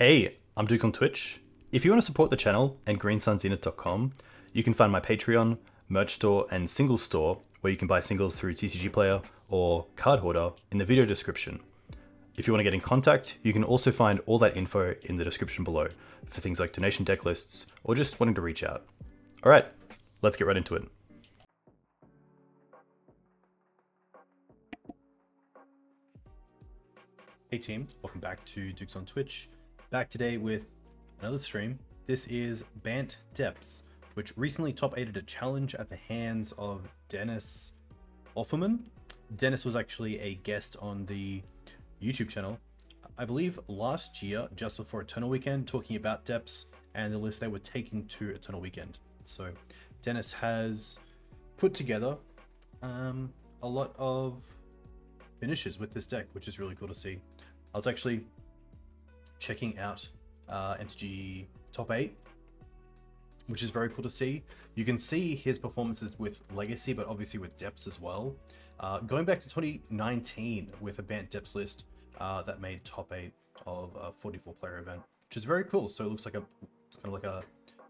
Hey, I'm Dukes on Twitch. If you want to support the channel and greensunzenith.com, you can find my Patreon, merch store, and singles store where you can buy singles through TCG Player or Card Hoarder in the video description. If you want to get in contact, you can also find all that info in the description below for things like donation deck lists or just wanting to reach out. Alright, let's get right into it. Hey team, welcome back to Dukes on Twitch. Back today with another stream. This is BANT Depths, which recently top 8'd a challenge at the hands of Dennis Aufermann. Dennis was actually a guest on the YouTube channel, I believe last year, just before Eternal Weekend, talking about Depths and the list they were taking to Eternal Weekend. So Dennis has put together a lot of finishes with this deck, which is really cool to see. I was actually checking out MTG top 8, which is very cool to see. You can see his performances with Legacy, but obviously with Depths as well. Going back to 2019 with a BANT Depths list that made top 8 of a 44 player event, which is very cool. So it looks like a kind of like a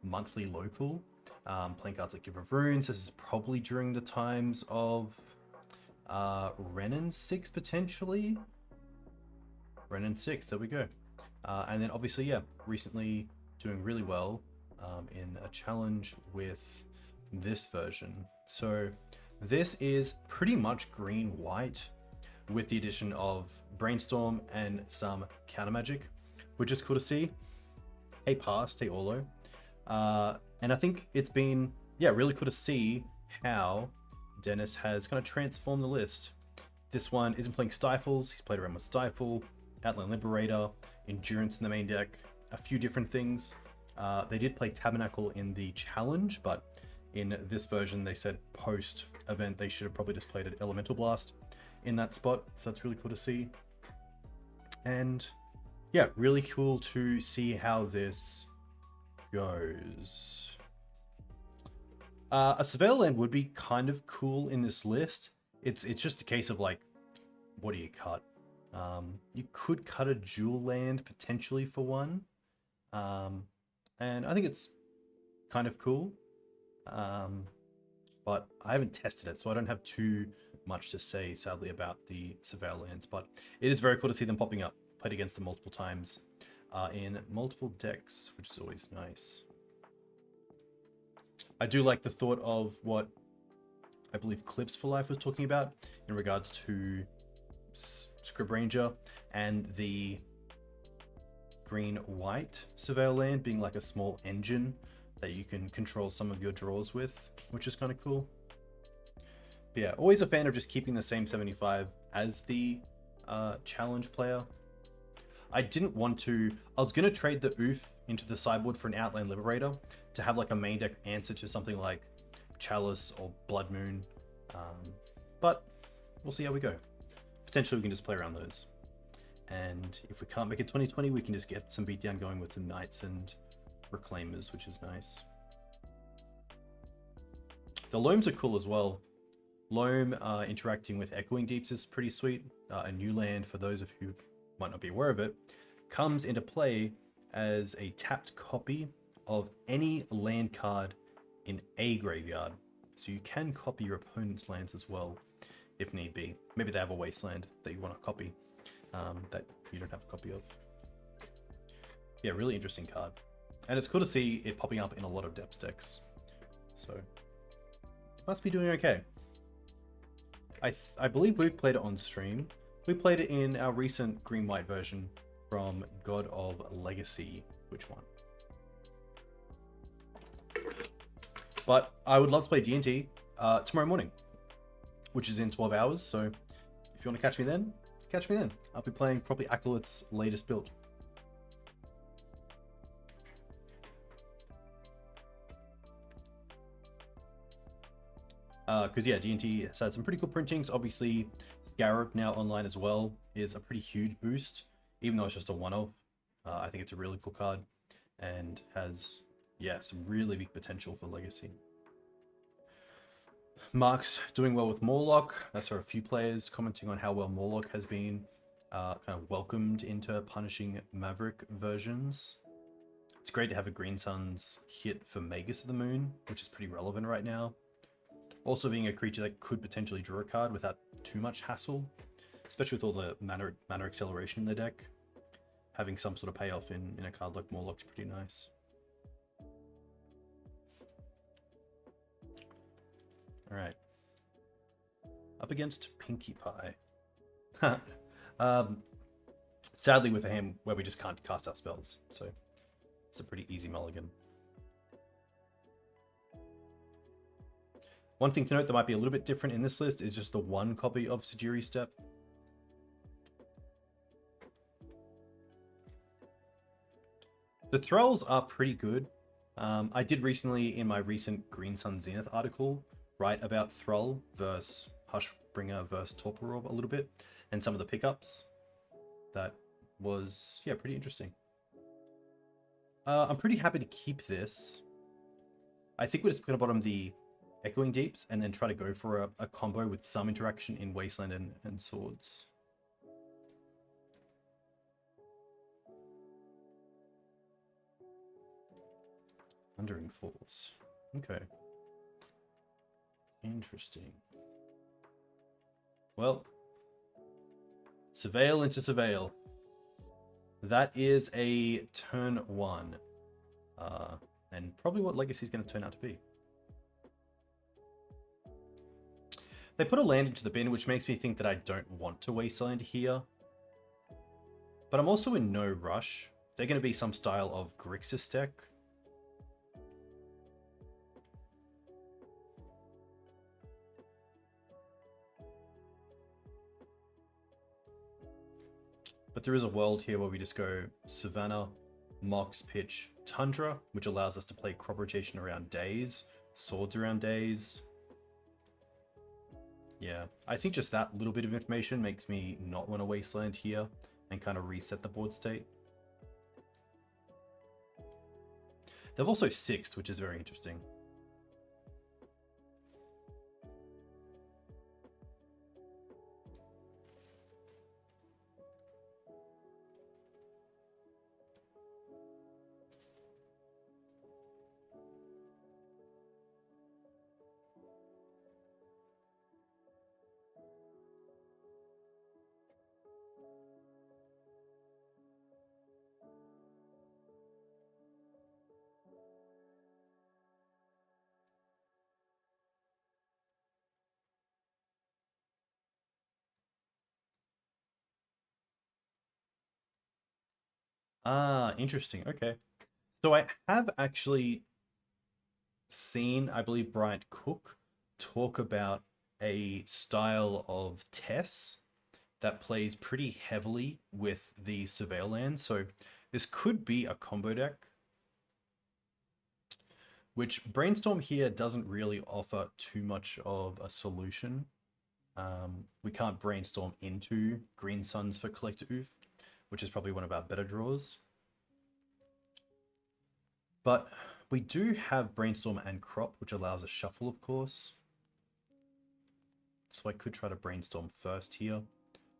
monthly local, playing cards like Give of Runes. This is probably during the times of Renin 6 potentially. Renin 6, there we go. And then obviously, yeah, recently doing really well in a challenge with this version. So this is pretty much green-white with the addition of Brainstorm and some counter magic, which is cool to see. Hey Past, hey Orlo. And I think it's been, yeah, really cool to see how Dennis has kind of transformed the list. This one isn't playing Stifles, he's played around with Stifle, Outland Liberator, Endurance in the main deck, a few different things. They did play Tabernacle in the challenge, but in this version they said post-event they should have probably just played an Elemental Blast in that spot, so that's really cool to see. And yeah, really cool to see how this goes. A Surveil land would be kind of cool in this list. It's just a case of like, what do you cut? You could cut a Jewel land potentially for one, and I think it's kind of cool, but I haven't tested it, so I don't have too much to say sadly about the Surveil lands, but it is very cool to see them popping up. Played against them multiple times in multiple decks, which is always nice. I do like the thought of what I believe Clips for Life was talking about in regards to Scrib Ranger and the green-white Surveil land being like a small engine that you can control some of your draws with, which is kind of cool. But yeah, always a fan of just keeping the same 75 as the challenge player. I didn't want to, I was going to trade the Ouphe into the sideboard for an Outland Liberator to have like a main deck answer to something like Chalice or Blood Moon, but we'll see how we go. Potentially we can just play around those, and if we can't make it 2020 we can just get some beatdown going with some Knights and Reclaimers, which is nice. The Loams are cool as well. Loam interacting with Echoing Deeps is pretty sweet. A new land, for those of you who might not be aware of it, comes into play as a tapped copy of any land card in a graveyard, so you can copy your opponent's lands as well if need be. Maybe they have a Wasteland that you want to copy that you don't have a copy of. Yeah, really interesting card, and it's cool to see it popping up in a lot of Depths decks, so it must be doing okay. I believe we've played it on stream. We played it in our recent green-white version from God of Legacy. Which one? But I would love to play D&T tomorrow morning, which is in 12 hours. So if you want to catch me then, catch me then. I'll be playing probably Acolyte's latest build. Because yeah, D&T has had some pretty cool printings. Obviously, Scarab now online as well is a pretty huge boost, even though it's just a one-of. I think it's a really cool card and has, yeah, some really big potential for Legacy. Mark's doing well with Morlock. I saw a few players commenting on how well Morlock has been kind of welcomed into punishing Maverick versions. It's great to have a Green Sun's hit for Magus of the Moon, which is pretty relevant right now. Also being a creature that could potentially draw a card without too much hassle, especially with all the mana acceleration in the deck. Having some sort of payoff in a card like Morlock's pretty nice. Alright. Up against Pinkie Pie. Sadly with a hand where we just can't cast our spells, so it's a pretty easy mulligan. One thing to note that might be a little bit different in this list is just the one copy of Sejiri Steppe. The Thrulls are pretty good. I did recently, in my recent Green Sun Zenith article, write about Thrull versus Hushbringer versus Torpor Orb a little bit, and some of the pickups. That was, yeah, pretty interesting. I'm pretty happy to keep this. I think we're just going to bottom the Echoing Deeps and then try to go for a combo with some interaction in Wasteland and Swords. Undering Falls. Okay. Interesting. Well, Surveil into Surveil. That is a turn 1. And probably what Legacy is going to turn out to be. They put a land into the bin, which makes me think that I don't want to Wasteland here. But I'm also in no rush. They're going to be some style of Grixis deck. But there is a world here where we just go Savannah, Mox, Pitch, Tundra, which allows us to play crop rotation around days, swords around days. Yeah, I think just that little bit of information makes me not want to Wasteland here and kind of reset the board state. They've also sixed, which is very interesting. Ah, interesting. Okay. So I have actually seen, I believe, Bryant Cook talk about a style of Tess that plays pretty heavily with the Surveil lands. So this could be a combo deck, which Brainstorm here doesn't really offer too much of a solution. We can't Brainstorm into Green Suns for Collector Ouphe, which is probably one of our better draws. But we do have Brainstorm and Crop, which allows a shuffle, of course. So I could try to Brainstorm first here.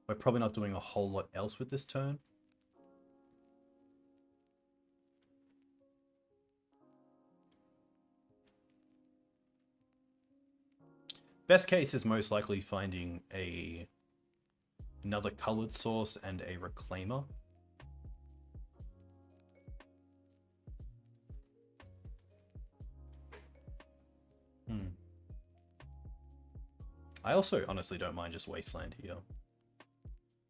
We're probably not doing a whole lot else with this turn. Best case is most likely finding another colored source and a Reclaimer. I also honestly don't mind just Wasteland here.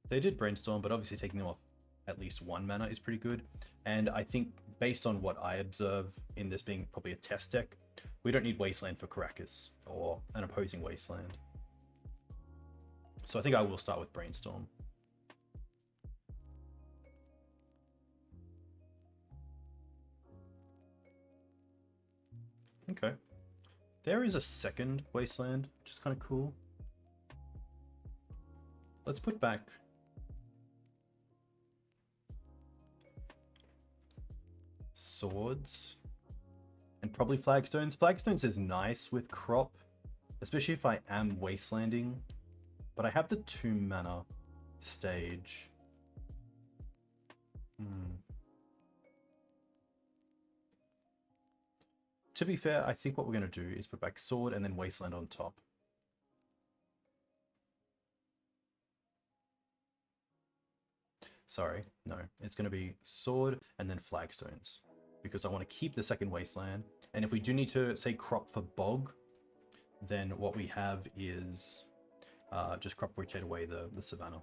They did Brainstorm, but obviously taking them off at least 1 mana is pretty good. And I think based on what I observe in this being probably a test deck, we don't need Wasteland for Karakas or an opposing Wasteland. So I think I will start with Brainstorm. Okay. There is a second Wasteland, which is kind of cool. Let's put back Swords and probably Flagstones. Flagstones is nice with Crop, especially if I am Wastelanding, but I have the 2 mana stage. To be fair, I think what we're going to do is put back Sword and then Wasteland on top. Sorry, no. It's going to be Sword and then Flagstones. Because I want to keep the second Wasteland. And if we do need to, say, crop for Bog, then what we have is just crop rotate away the Savannah.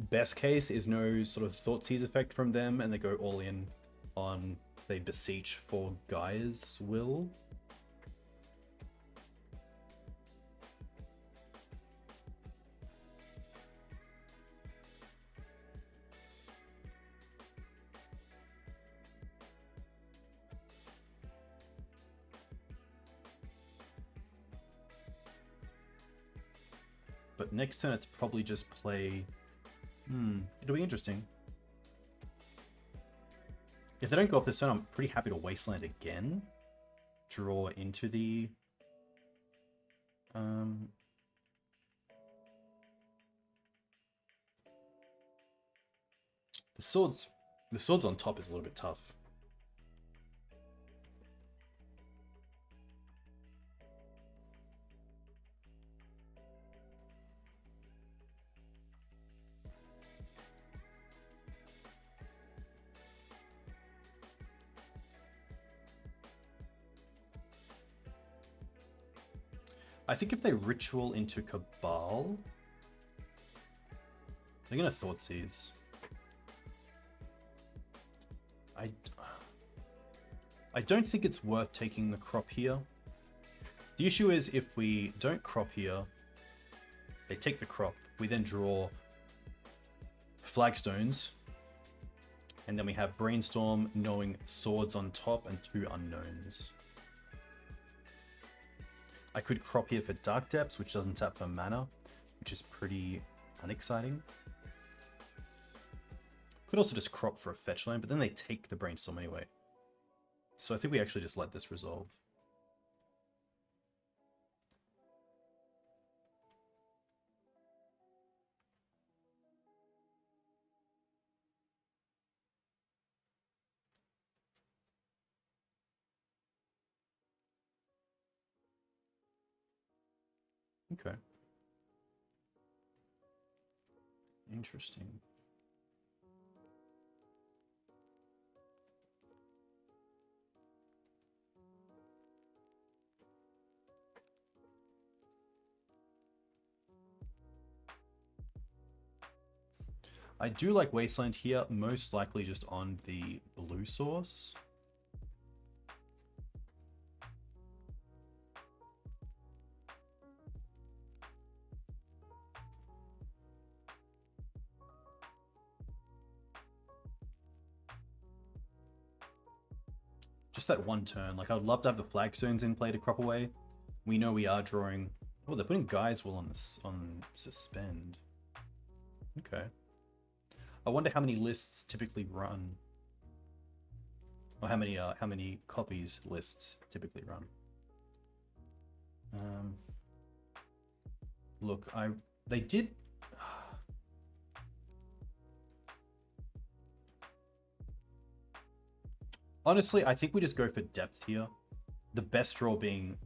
Best case is no sort of Thoughtseize effect from them, and they go all in on, say, Beseech for Gaia's Will. But next turn it's probably just play... it'll be interesting. If they don't go off this turn, I'm pretty happy to Wasteland again. Draw into the... The swords on top is a little bit tough. I think if they Ritual into Cabal, they're going to Thoughtseize. I don't think it's worth taking the crop here. The issue is if we don't crop here, they take the crop, we then draw Flagstones, and then we have Brainstorm knowing Swords on top and 2 unknowns. I could crop here for Dark Depths, which doesn't tap for mana, which is pretty unexciting. Could also just crop for a fetch land, but then they take the Brainstorm anyway. So I think we actually just let this resolve. Okay. Interesting. I do like Wasteland here, most likely just on the blue source. Just that one turn. Like, I would love to have the Flagstones in play to crop away. We know we are drawing... Oh, they're putting Gaia's Will on this on suspend. Okay. I wonder how many lists typically run, or how many copies lists typically run. Look, they did. Honestly, I think we just go for depths here. The best draw being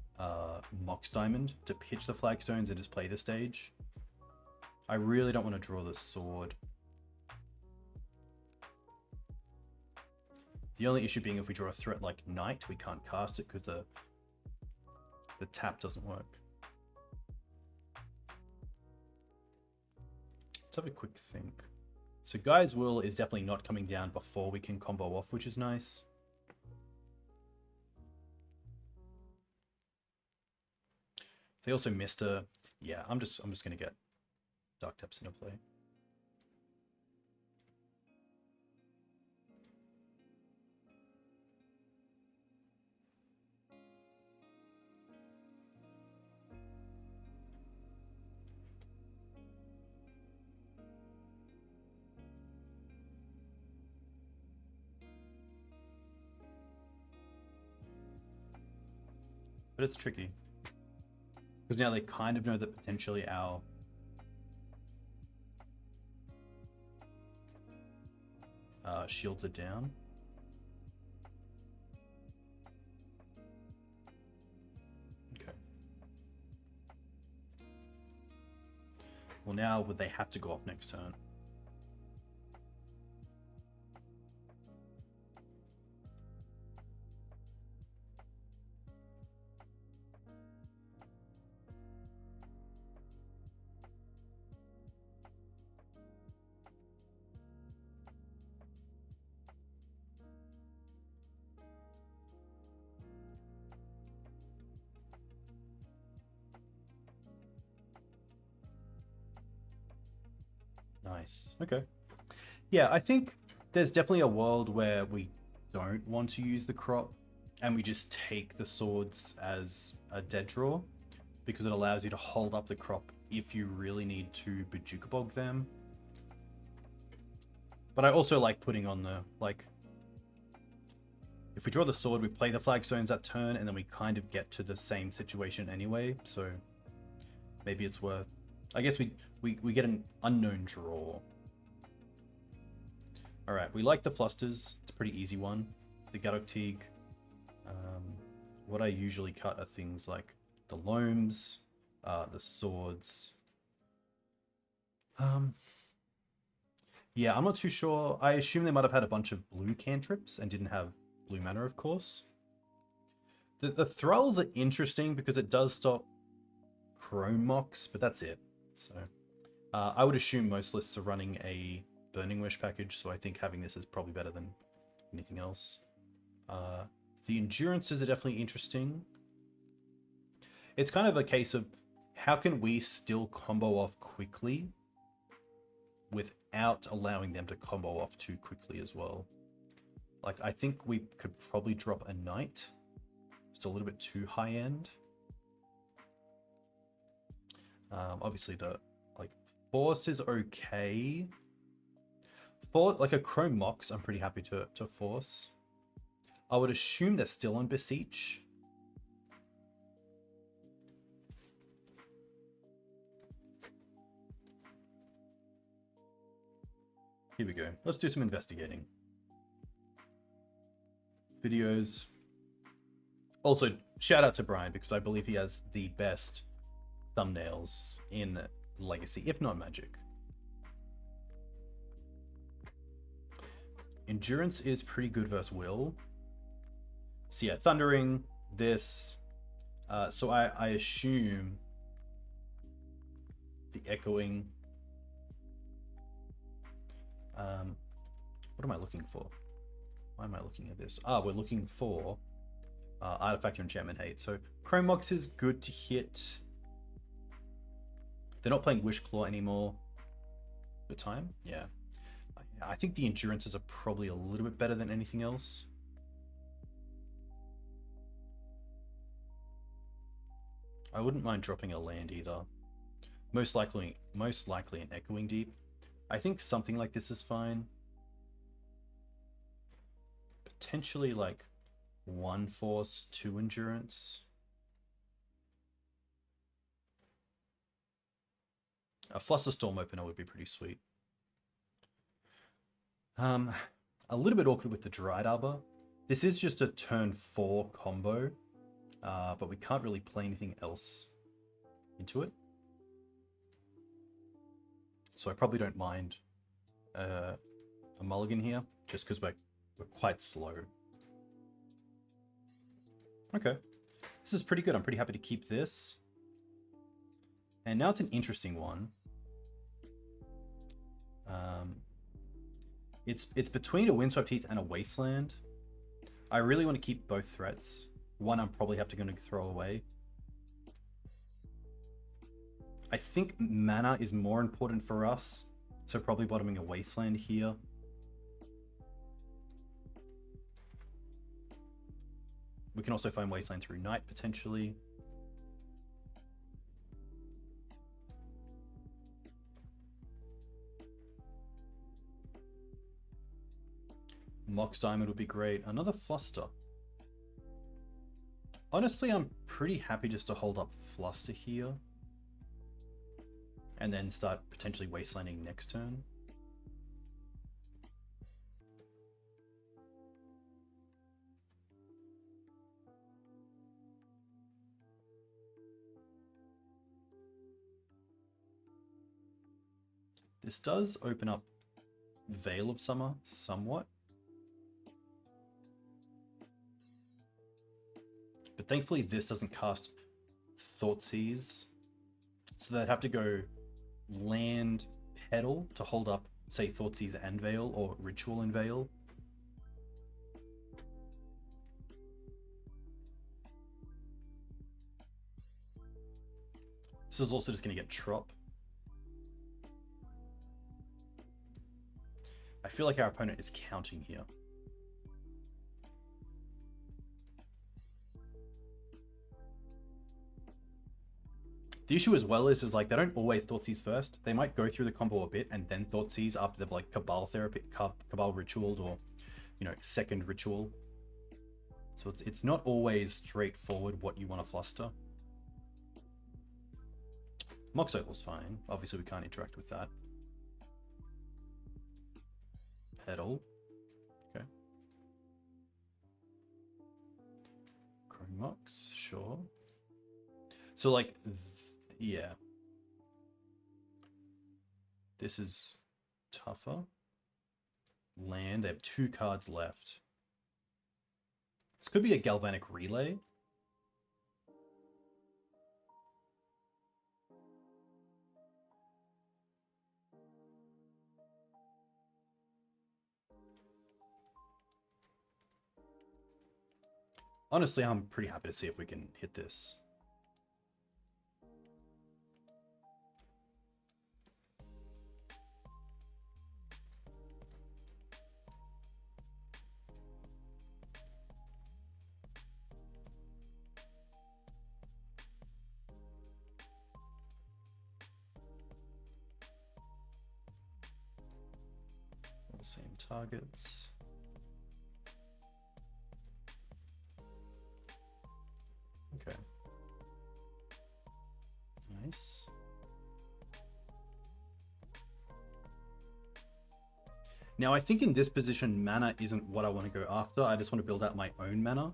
Mox Diamond to pitch the Flagstones and just play the stage. I really don't want to draw the sword. The only issue being if we draw a threat like Knight, we can't cast it because the tap doesn't work. Let's have a quick think. So Gaia's Will is definitely not coming down before we can combo off, which is nice. They also missed a... Yeah, I'm just gonna get Dark Depths into play. But it's tricky. Because now they kind of know that potentially our shields are down. Okay. Well, now would they have to go off next turn? Nice. Okay. Yeah, I think there's definitely a world where we don't want to use the crop and we just take the swords as a dead draw because it allows you to hold up the crop if you really need to Bojuka Bog them. But I also like putting on the, like, if we draw the sword, we play the Flagstones that turn and then we kind of get to the same situation anyway. So maybe it's worth, I guess we get an unknown draw. All right, we like the Flusters. It's a pretty easy one. The Gadok. What I usually cut are things like the Loams, the swords. Yeah, I'm not too sure. I assume they might have had a bunch of blue cantrips and didn't have blue mana, of course. The Thrulls are interesting because it does stop Chrome Mox, but that's it. So I would assume most lists are running a Burning Wish package, so I think having this is probably better than anything else. The Endurances are definitely interesting. It's kind of a case of how can we still combo off quickly without allowing them to combo off too quickly as well. Like, I think we could probably drop a Knight. Just a little bit too high end. Obviously the, like, Force is okay. For, like, a Chrome Mox, I'm pretty happy to force. I would assume they're still on Beseech. Here we go. Let's do some investigating. Videos. Also, shout out to Brian because I believe he has the best thumbnails in Legacy, if not Magic. Endurance is pretty good versus Will. So yeah, Thundering, this. So I assume the Echoing. What am I looking for? Why am I looking at this? We're looking for Artifact or Enchantment 8. So Chrome Mox is good to hit. They're not playing Wishclaw anymore. Good time? Yeah. I think the Endurances are probably a little bit better than anything else. I wouldn't mind dropping a land either. Most likely an Echoing Deep. I think something like this is fine. Potentially like 1 Force, 2 Endurance. A Flusterstorm opener would be pretty sweet. A little bit awkward with the Dryad Arbor. This is just a turn 4 combo, but we can't really play anything else into it. So I probably don't mind a mulligan here, just because we're quite slow. Okay, this is pretty good. I'm pretty happy to keep this. And now it's an interesting one. It's between a Windswept Heath and a Wasteland. I really want to keep both threats. One I'm probably going to throw away. I think mana is more important for us, so probably bottoming a Wasteland here. We can also find Wasteland through Night, potentially. Mox Diamond would be great. Another Fluster. Honestly, I'm pretty happy just to hold up Fluster here. And then start potentially wastelanding next turn. This does open up Veil of Summer somewhat. But thankfully this doesn't cast Thoughtseize. So they'd have to go land Petal to hold up, say, Thoughtseize and Veil, or Ritual and Veil. This is also just going to get Trop. I feel like our opponent is counting here. The issue as well is like they don't always Thoughtseize first. They might go through the combo a bit and then Thoughtseize after they've like Cabal Therapy, Cabal Ritualed, or, you know, second Ritual. So it's not always straightforward what you want to fluster. Mox Opal's fine. Obviously we can't interact with that. Petal. Okay. Chrome Mox, sure. So like, yeah. This is tougher. Land, they have 2 cards left. This could be a Galvanic Relay. Honestly, I'm pretty happy to see if we can hit this. Same targets. Okay. Nice. Now I think in this position, mana isn't what I want to go after. I just want to build out my own mana.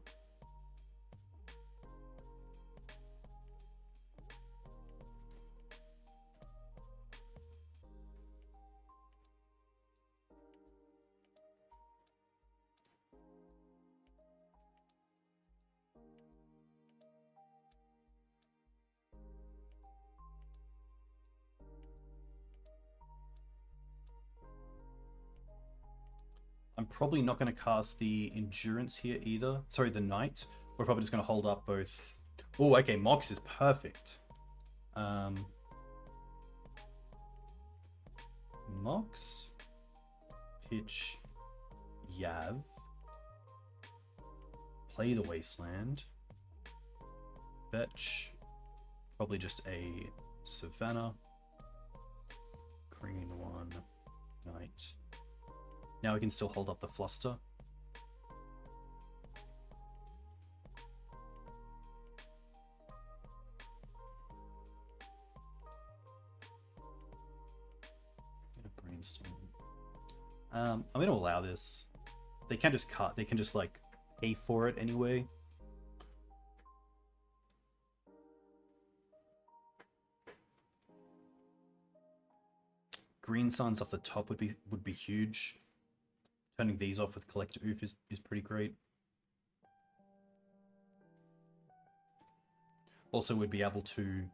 I'm probably not going to cast the Endurance here either. Sorry, the Knight. We're probably just going to hold up both. Oh, okay, Mox is perfect. Mox, pitch, Yav, play the Wasteland, fetch, probably just a Savannah, green 1, Knight. Now we can still hold up the Fluster. Brainstorm. I'm going to allow this. They can't just cut. They can just like pay for it anyway. Green Suns off the top would be huge. Turning these off with Collector Ouphe is pretty great. Also, we'd be able to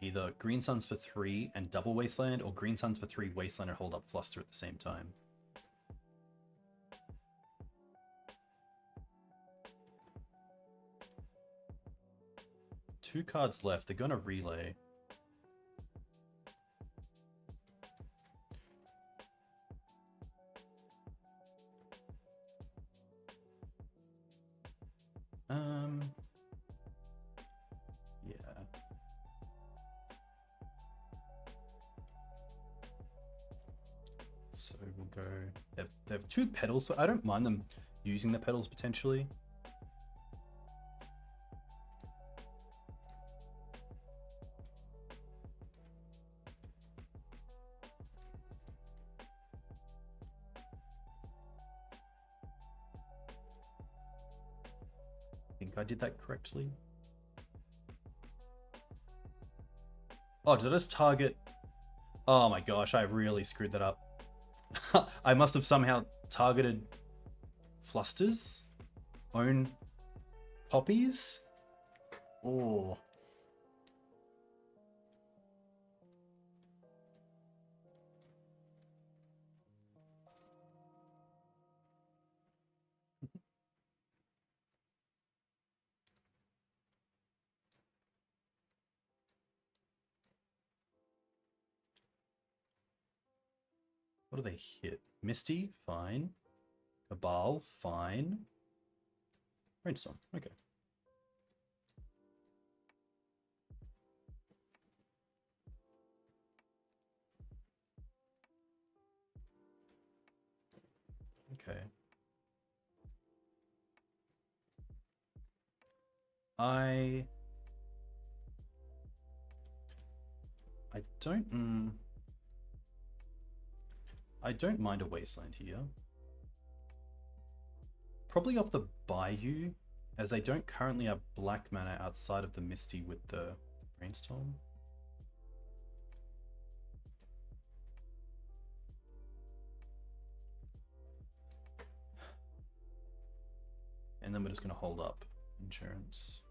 either Green Suns for 3 and double Wasteland, or Green Suns for 3 Wasteland and hold up Fluster at the same time. Two cards left. They're going to relay. Yeah. So we'll go. They have 2 petals, so I don't mind them using the petals potentially. think I did that correctly. Oh, did I just target? Oh my gosh, I really screwed that up. I must have somehow targeted Fluster's own copies. Oh. What do they hit? Misty, fine. Cabal, fine. Brainstorm, okay. Okay. I don't mind a Wasteland here. Probably off the Bayou, as they don't currently have black mana outside of the Misty with the Brainstorm. And then we're just going to hold up Insurance.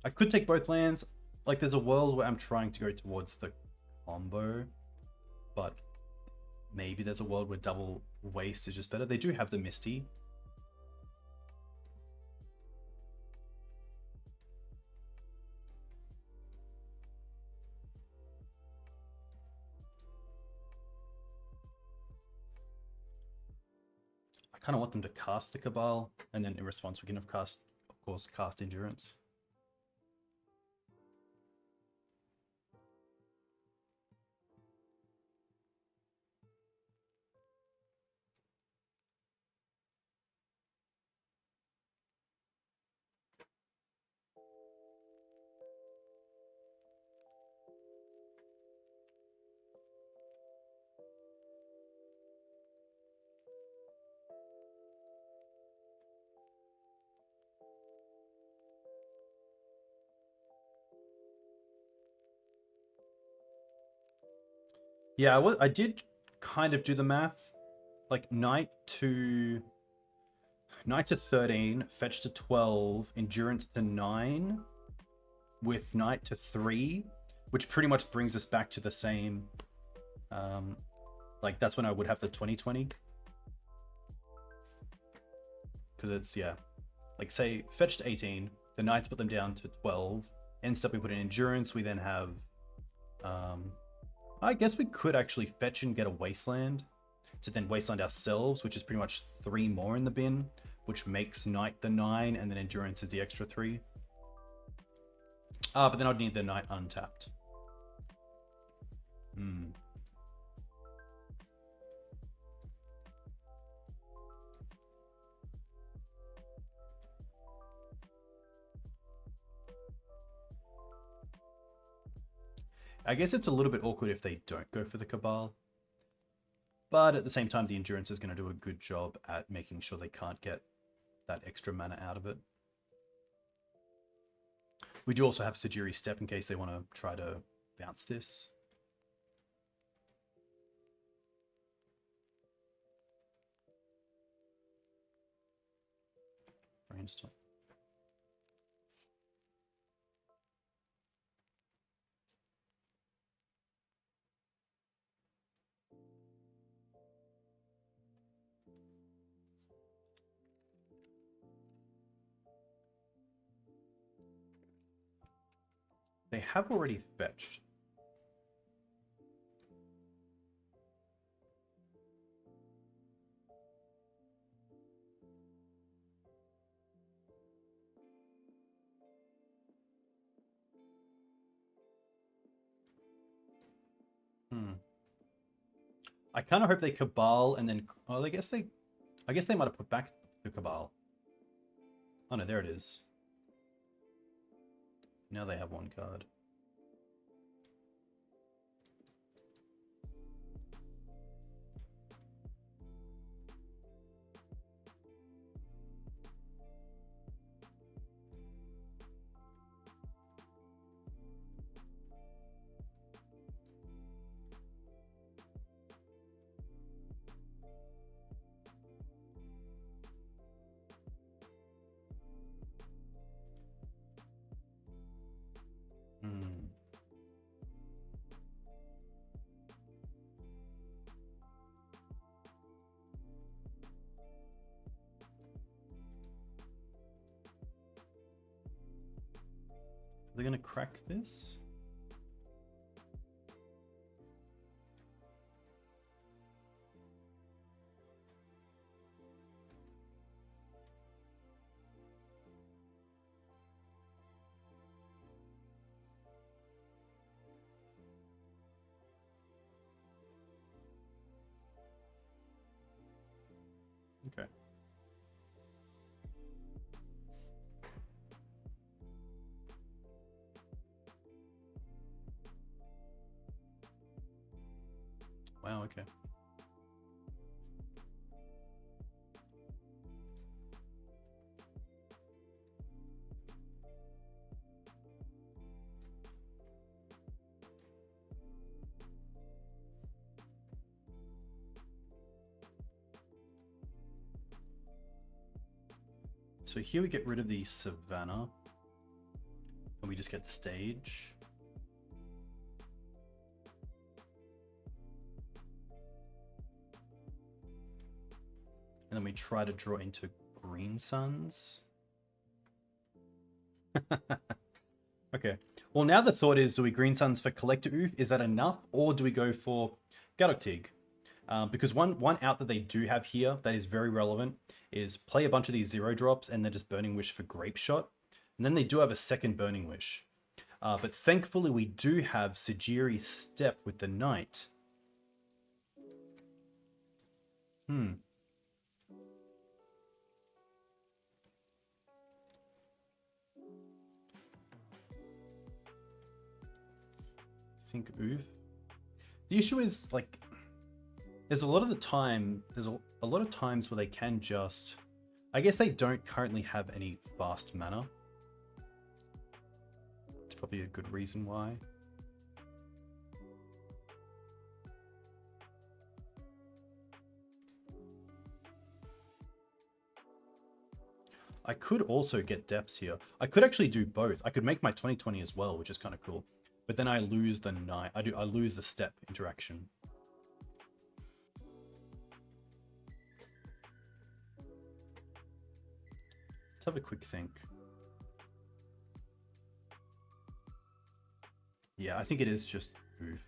I could take both lands. Like, there's a world where I'm trying to go towards the combo, but maybe there's a world where double waste is just better. They do have the Misty. I kind of want them to cast the Cabal, and then in response we can of course cast Endurance. Yeah, I did kind of do the math. Like Knight to 13, Fetch to 12, Endurance to 9, with Knight to 3, which pretty much brings us back to the same. Like that's when I would have the 20/20. Because it's, yeah. Like say Fetch to 18, the Knights put them down to 12, ends up we put in Endurance, we then have I guess we could actually fetch and get a Wasteland to then Wasteland ourselves, which is pretty much 3 more in the bin, which makes Knight the 9, and then Endurance is the extra 3. But then I'd need the Knight untapped. I guess it's a little bit awkward if they don't go for the Cabal. But at the same time, the Endurance is going to do a good job at making sure they can't get that extra mana out of it. We do also have Sejiri Steppe in case they want to try to bounce this. Brainstorm. They have already fetched. I kind of hope they Cabal and then, well, I guess they might have put back the Cabal. Oh no, there it is. Now they have 1 card. Are they going to crack this? Okay. Wow, okay. So here we get rid of the Savannah, and we just get stage. And then we try to draw into Green Suns. Okay. Well, now the thought is, do we Green Suns for Collector Ouphe? Is that enough? Or do we go for Gadoktig? Because one out that they do have here that is very relevant is play a bunch of these 0-drops and then just Burning Wish for Grape Shot. And then they do have a second Burning Wish. But thankfully we do have Sejiri Steppe with the Knight. I think Ouphe. The issue is, like, there's a lot of times where they can just, I guess they don't currently have any fast mana. It's probably a good reason why. I could also get Depths here. I could actually do both. I could make my 20/20 as well, which is kind of cool. But then I lose the Knight. I lose the Steppe interaction. Let's have a quick think. Yeah, I think it is just Ouphe.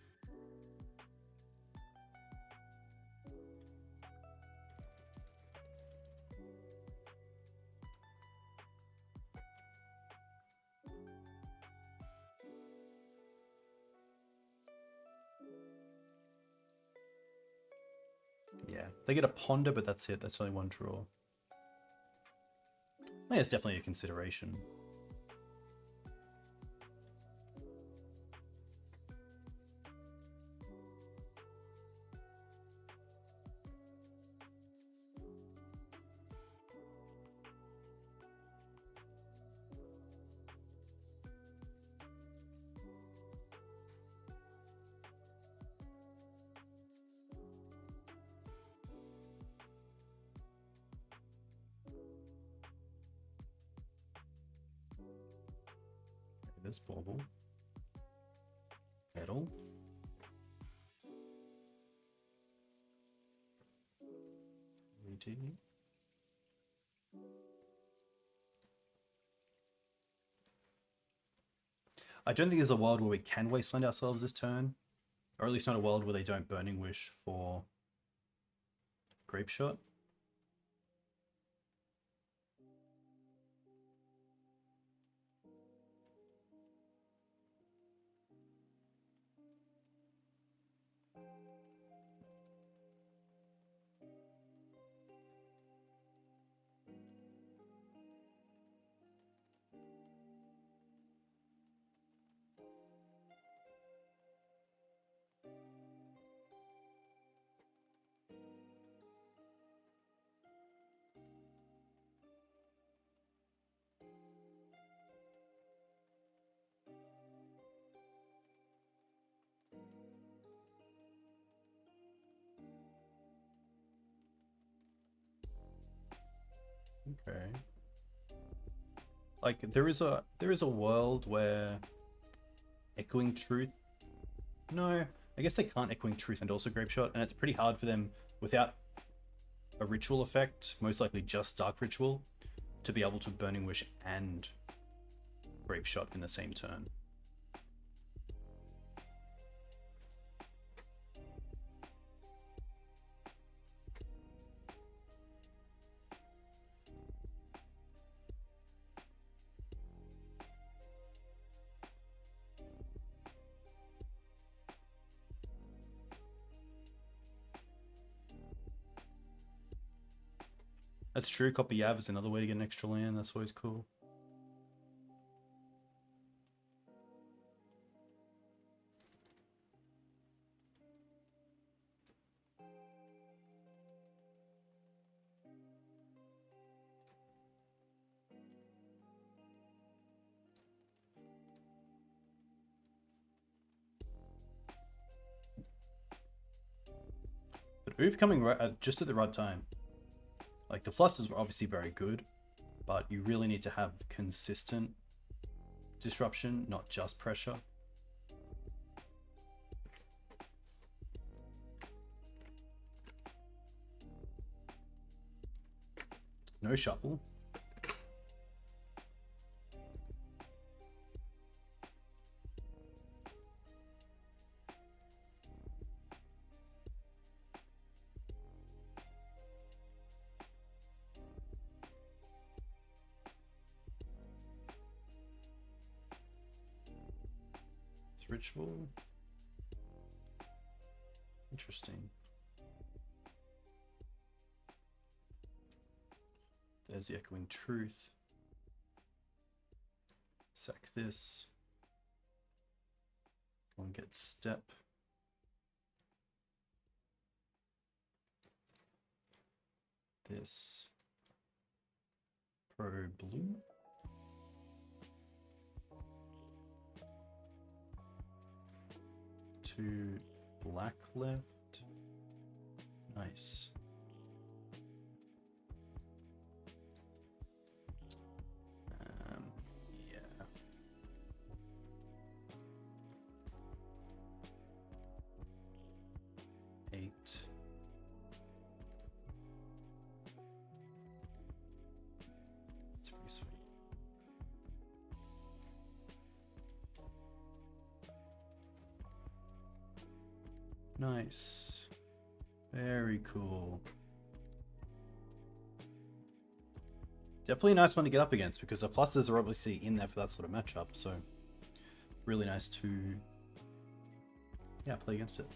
Yeah, they get a Ponder, but that's it. That's only one draw. Yeah, it's definitely a consideration. This bauble. Metal. Reading. I don't think there's a world where we can Wasteland ourselves this turn. Or at least not a world where they don't Burning Wish for Grape Shot. Okay. Like there is a world where Echoing Truth. No, I guess they can't Echoing Truth and also Grape Shot, and it's pretty hard for them without a ritual effect, most likely just Dark Ritual, to be able to Burning Wish and Grape Shot in the same turn. That's true. Copy Yav is another way to get an extra land. That's always cool. But Ouphe coming right just at the right time. Like, the Flusters were obviously very good, but you really need to have consistent disruption, not just pressure. No shuffle. Ritual. Interesting. There's the Echoing Truth. Sack this. Go and get Step. This. Pro blue. To black left. Nice. Yeah. Eight. It's pretty sweet. Nice. Very cool. Definitely a nice one to get up against because the Flusters are obviously in there for that sort of matchup, so really nice to, yeah, play against it.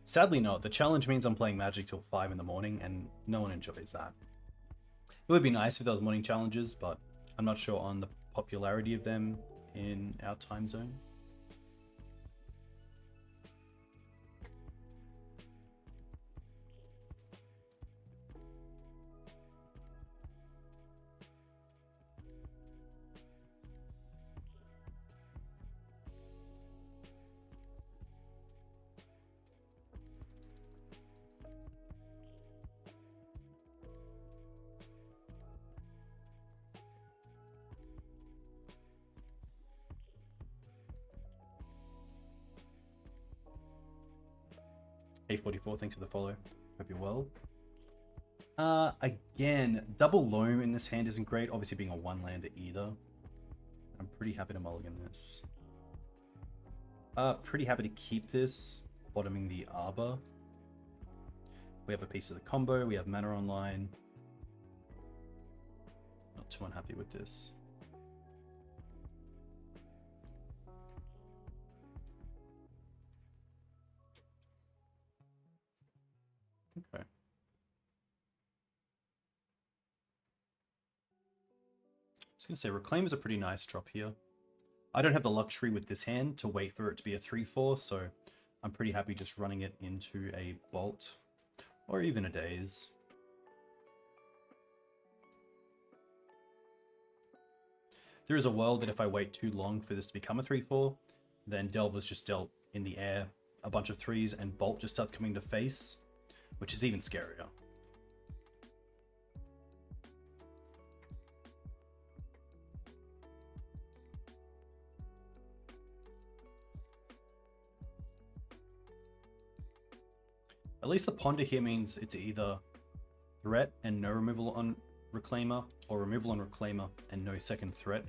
Sadly not. The challenge means I'm playing Magic till 5 in the morning, and no one enjoys that. It would be nice if there was morning challenges, but I'm not sure on the popularity of them in our time zone. A44, thanks for the follow. Hope you're well. Again, double Loam in this hand isn't great, obviously being a one-lander either. I'm pretty happy to mulligan this. Pretty happy to keep this, bottoming the Arbor. We have a piece of the combo, we have mana online. Not too unhappy with this. Okay. I was going to say, Reclaim is a pretty nice drop here. I don't have the luxury with this hand to wait for it to be a 3/4, so I'm pretty happy just running it into a Bolt, or even a Daze. There is a world that if I wait too long for this to become a 3/4, then Delver's just dealt in the air a bunch of 3s and Bolt just starts coming to face, which is even scarier. At least the ponder here means it's either threat and no removal on Reclaimer, or removal on Reclaimer and no second threat,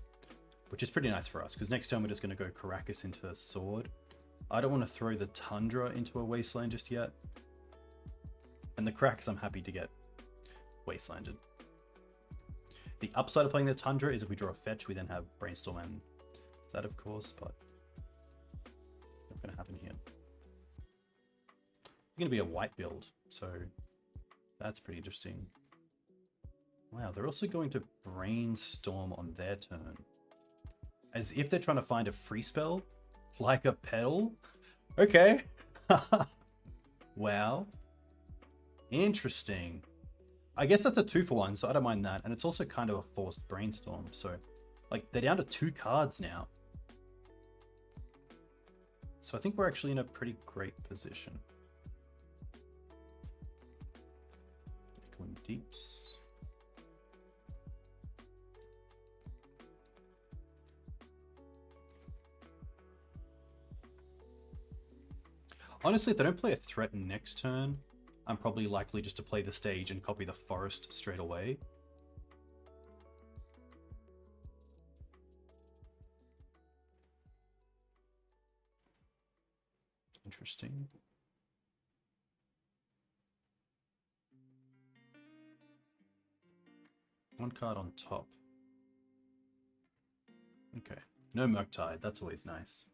which is pretty nice for us, because next turn we're just going to go Karakas into a Sword. I don't want to throw the Tundra into a Wasteland just yet. And the Karakas I'm happy to get Wastelanded. The upside of playing the Tundra is if we draw a fetch, we then have Brainstorm and that, of course, but not going to happen here. Going to be a white build, so that's pretty interesting. Wow, they're also going to Brainstorm on their turn. As if they're trying to find a free spell, like a Petal. Okay. Wow. Interesting. I guess that's a 2-for-1, so I don't mind that. And it's also kind of a forced Brainstorm, so like they're down to 2 cards now. So I think we're actually in a pretty great position. Going Deeps. Honestly, if they don't play a threat next turn, I'm probably likely just to play the stage and copy the forest straight away. Interesting. One card on top. Okay. No Murktide, that's always nice.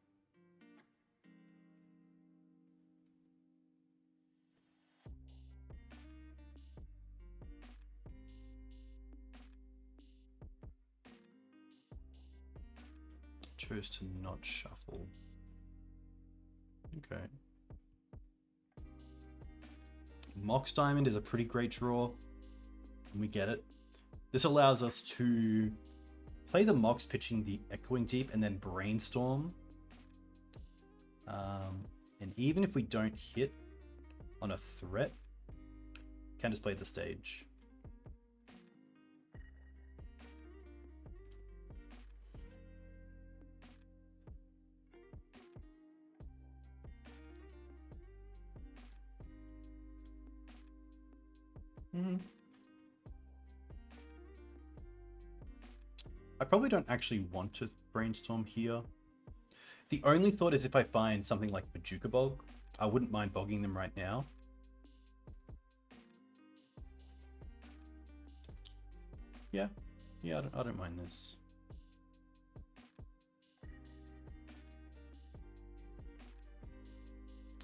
Chose to not shuffle. Okay. Mox Diamond is a pretty great draw. And we get it. This allows us to play the Mox pitching the Echoing Deep and then Brainstorm. And even if we don't hit on a threat, can just play the stage. I probably don't actually want to Brainstorm here. The only thought is if I find something like Bojuka Bog, I wouldn't mind bogging them right now. Yeah, I don't mind this.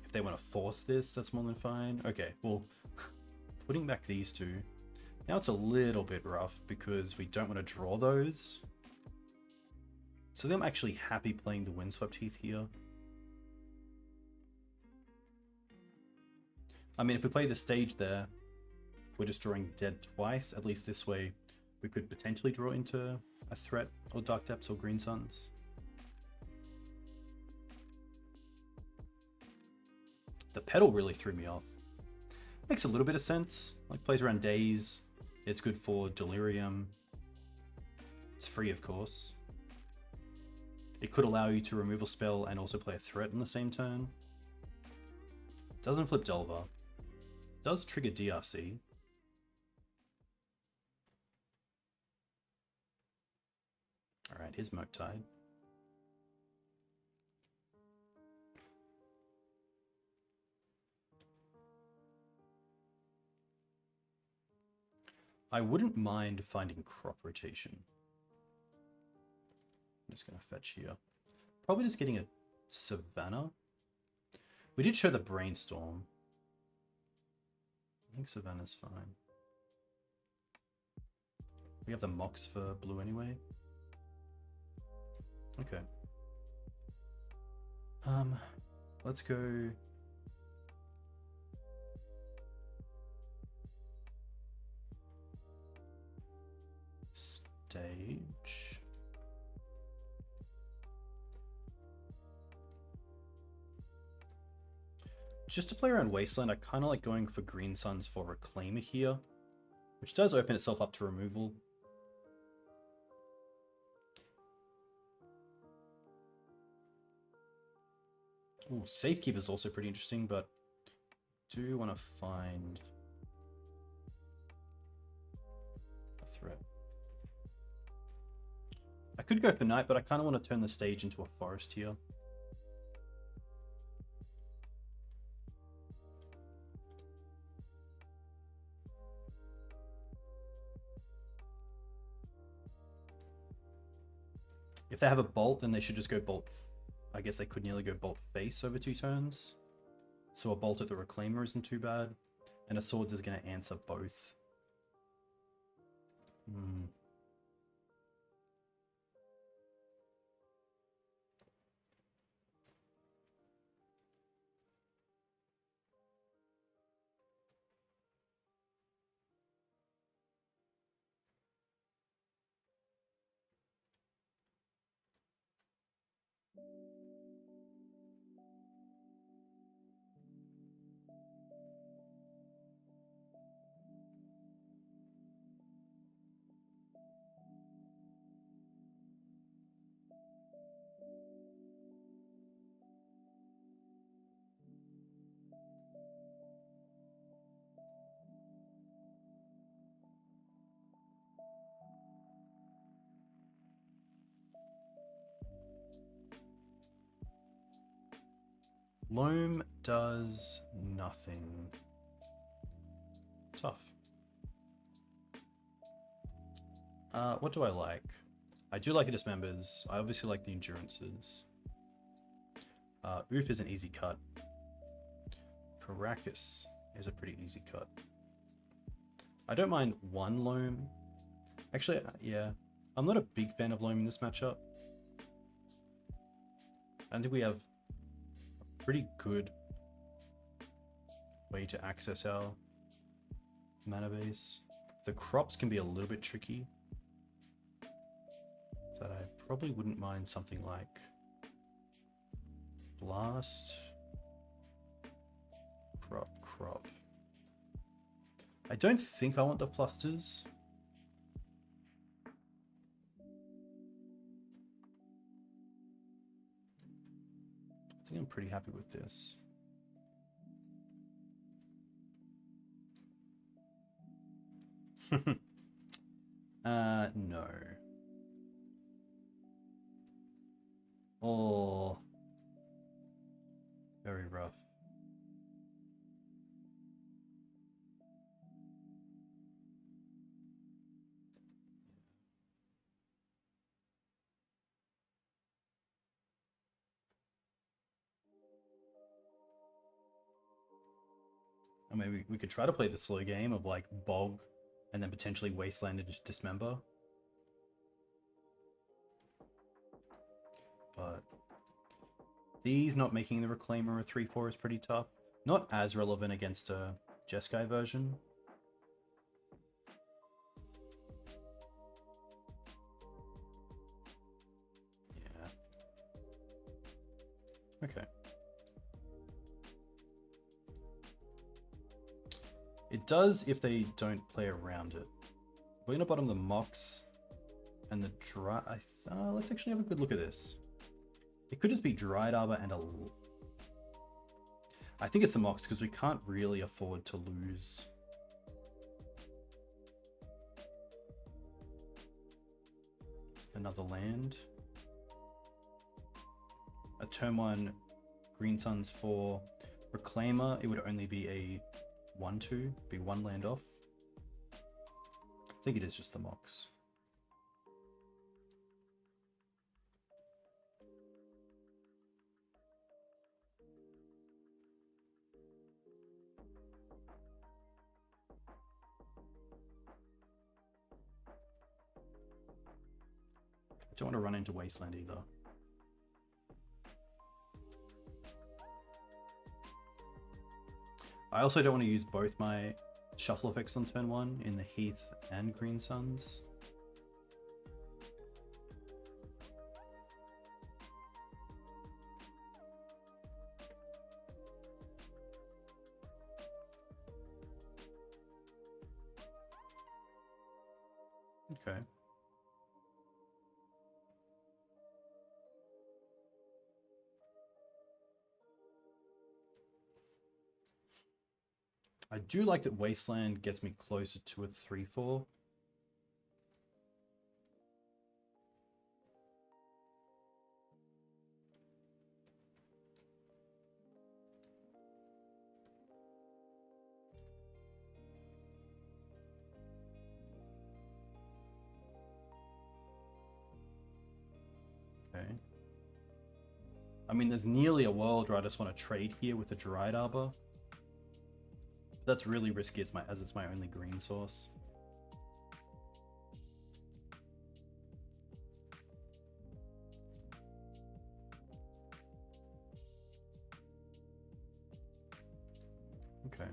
If they want to force this, that's more than fine. Okay, well, putting back these two. Now it's a little bit rough because we don't want to draw those. So I'm actually happy playing the Windswept Heath here. I mean, if we play the stage there, we're just drawing dead twice. At least this way, we could potentially draw into a threat or Dark Depths or Green Suns. The Petal really threw me off. Makes a little bit of sense. Like, plays around Daze. It's good for Delirium. It's free, of course. It could allow you to remove a spell and also play a threat in the same turn. Doesn't flip Delver. Does trigger DRC. Alright, here's Murktide. I wouldn't mind finding crop rotation. I'm just going to fetch here. Probably just getting a Savannah. We did show the Brainstorm. I think Savannah's fine. We have the Mox for blue anyway. Okay. Let's go. Stage. Just to play around Wasteland, I kind of like going for Green Suns for Reclaimer here, which does open itself up to removal. Ooh, Safekeeper is also pretty interesting, but do want to find a threat. I could go for Night, but I kind of want to turn the stage into a forest here. If they have a Bolt, then they should just go Bolt. I guess they could nearly go Bolt Face over 2 turns. So a Bolt at the Reclaimer isn't too bad. And a Swords is going to answer both. Loam does nothing. Tough. What do I like? I do like the Dismembers. I obviously like the Endurances. Ouphe is an easy cut. Karakas is a pretty easy cut. I don't mind one Loam. Actually, yeah. I'm not a big fan of Loam in this matchup. I think we have a pretty good way to access our mana base. The crops can be a little bit tricky. That I probably wouldn't mind something like Blast, Crop. I don't think I want the Flusters. I think I'm pretty happy with this. No. Oh, very rough. Or maybe we could try to play the slow game of like Bog and then potentially Wasteland into Dismember. But these not making the Reclaimer a 3/4 is pretty tough. Not as relevant against a Jeskai version. Yeah. Okay. It does if they don't play around it. We're gonna bottom the Mox and the Dry. Let's actually have a good look at this. It could just be Dryad Arbor and a... I think it's the Mox because we can't really afford to lose. Another land. A turn 1 Green Suns for Reclaimer. It would only be a 1/2, be 1 land off. I think it is just the Mox. I don't want to run into Wasteland either. I also don't want to use both my shuffle effects on turn 1 in the Heath and Green Suns. Okay. I do like that Wasteland gets me closer to a 3/4. Okay. I mean, there's nearly a world where I just want to trade here with the Dryad Arbor. That's really risky as it's my only green source. Okay.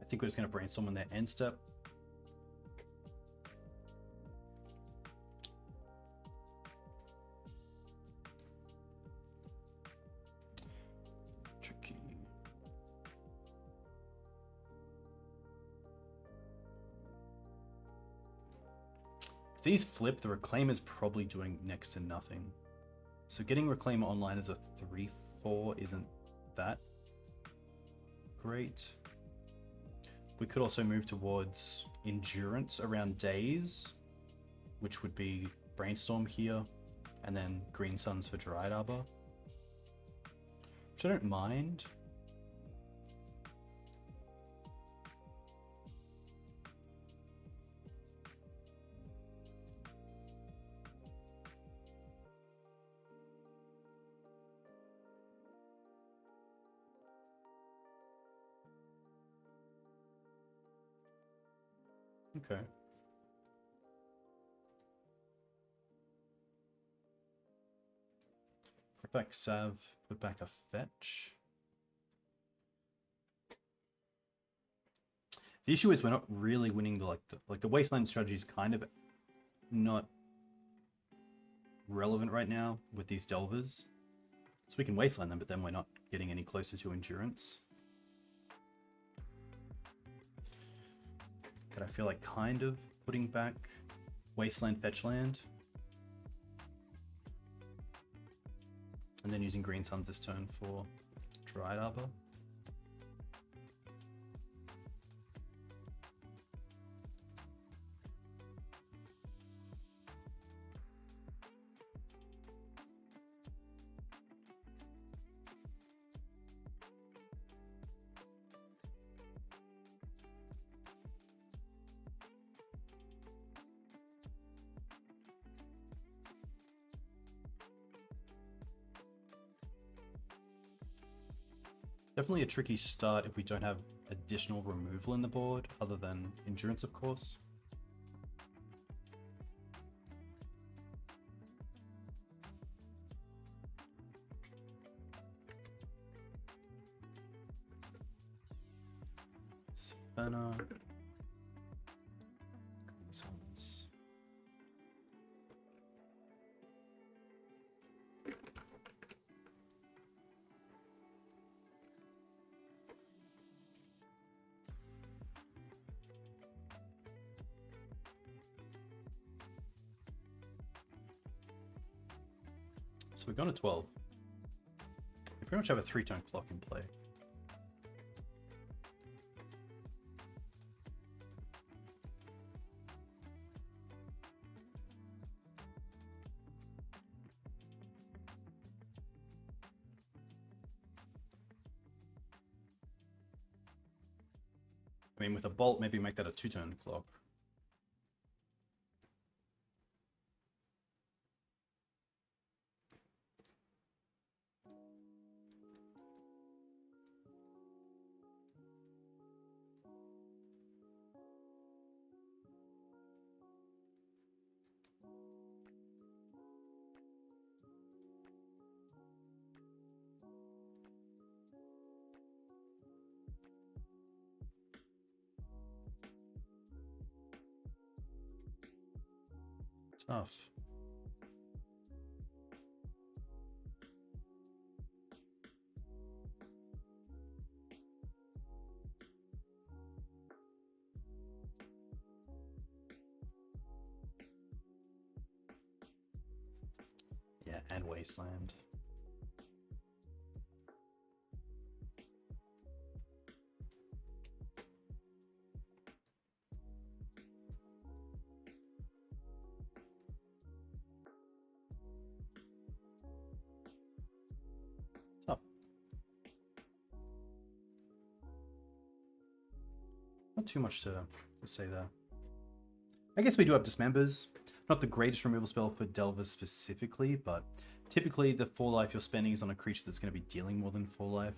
I think we're just going to Brainstorm on their end step. Tricky. If these flip, the Reclaimer's probably doing next to nothing. So getting Reclaimer online as a 3/4 isn't that great. We could also move towards Endurance around days, which would be Brainstorm here, and then Green Suns for Dryad Arbor, which I don't mind. Okay. Put back Sav, put back a fetch. The issue is we're not really winning the Wasteland strategy is kind of not relevant right now with these Delvers. So we can Wasteland them, but then we're not getting any closer to Endurance. But I feel like kind of putting back Wasteland fetch land. And then using Green Suns this turn for Dryad Arbor. Definitely a tricky start if we don't have additional removal in the board, other than Endurance, of course. Savannah. So we've gone to 12. We pretty much have a 3-turn clock in play. I mean, with a bolt, maybe make that a 2-turn clock. Tough. and Wasteland. Not too much to say there. I guess we do have Dismembers. Not the greatest removal spell for Delvers specifically, but typically the 4 life you're spending is on a creature that's going to be dealing more than 4 life.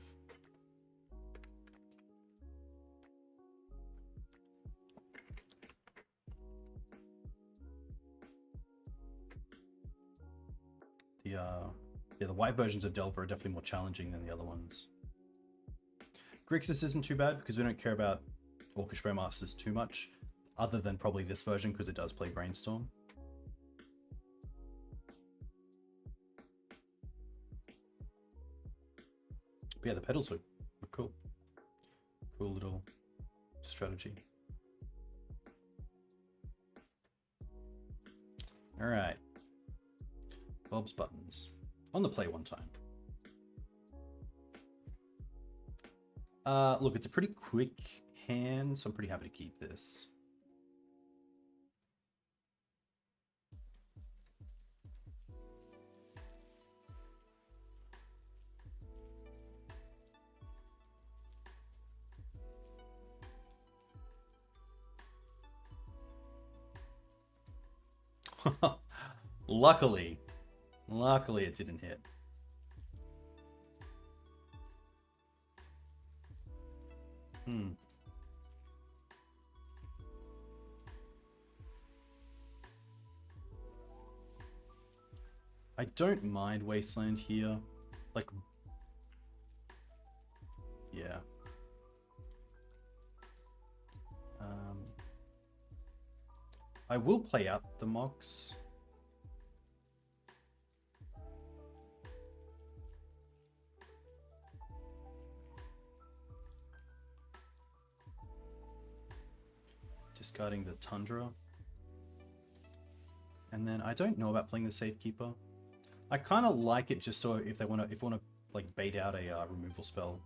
The white versions of Delver are definitely more challenging than the other ones. Grixis isn't too bad because we don't care about Orcish Bowmasters too much, other than probably this version because it does play Brainstorm. But yeah, the pedals were cool. Cool little strategy. Alright. Bob's Buttons. On the play one time. Look, it's a pretty quick hand, so I'm pretty happy to keep this. Luckily it didn't hit. I don't mind Wasteland here. Like, yeah. I will play out the Mox. Discarding the Tundra. And then I don't know about playing the Safekeeper. I kind of like it just so if they want to like bait out a removal spell,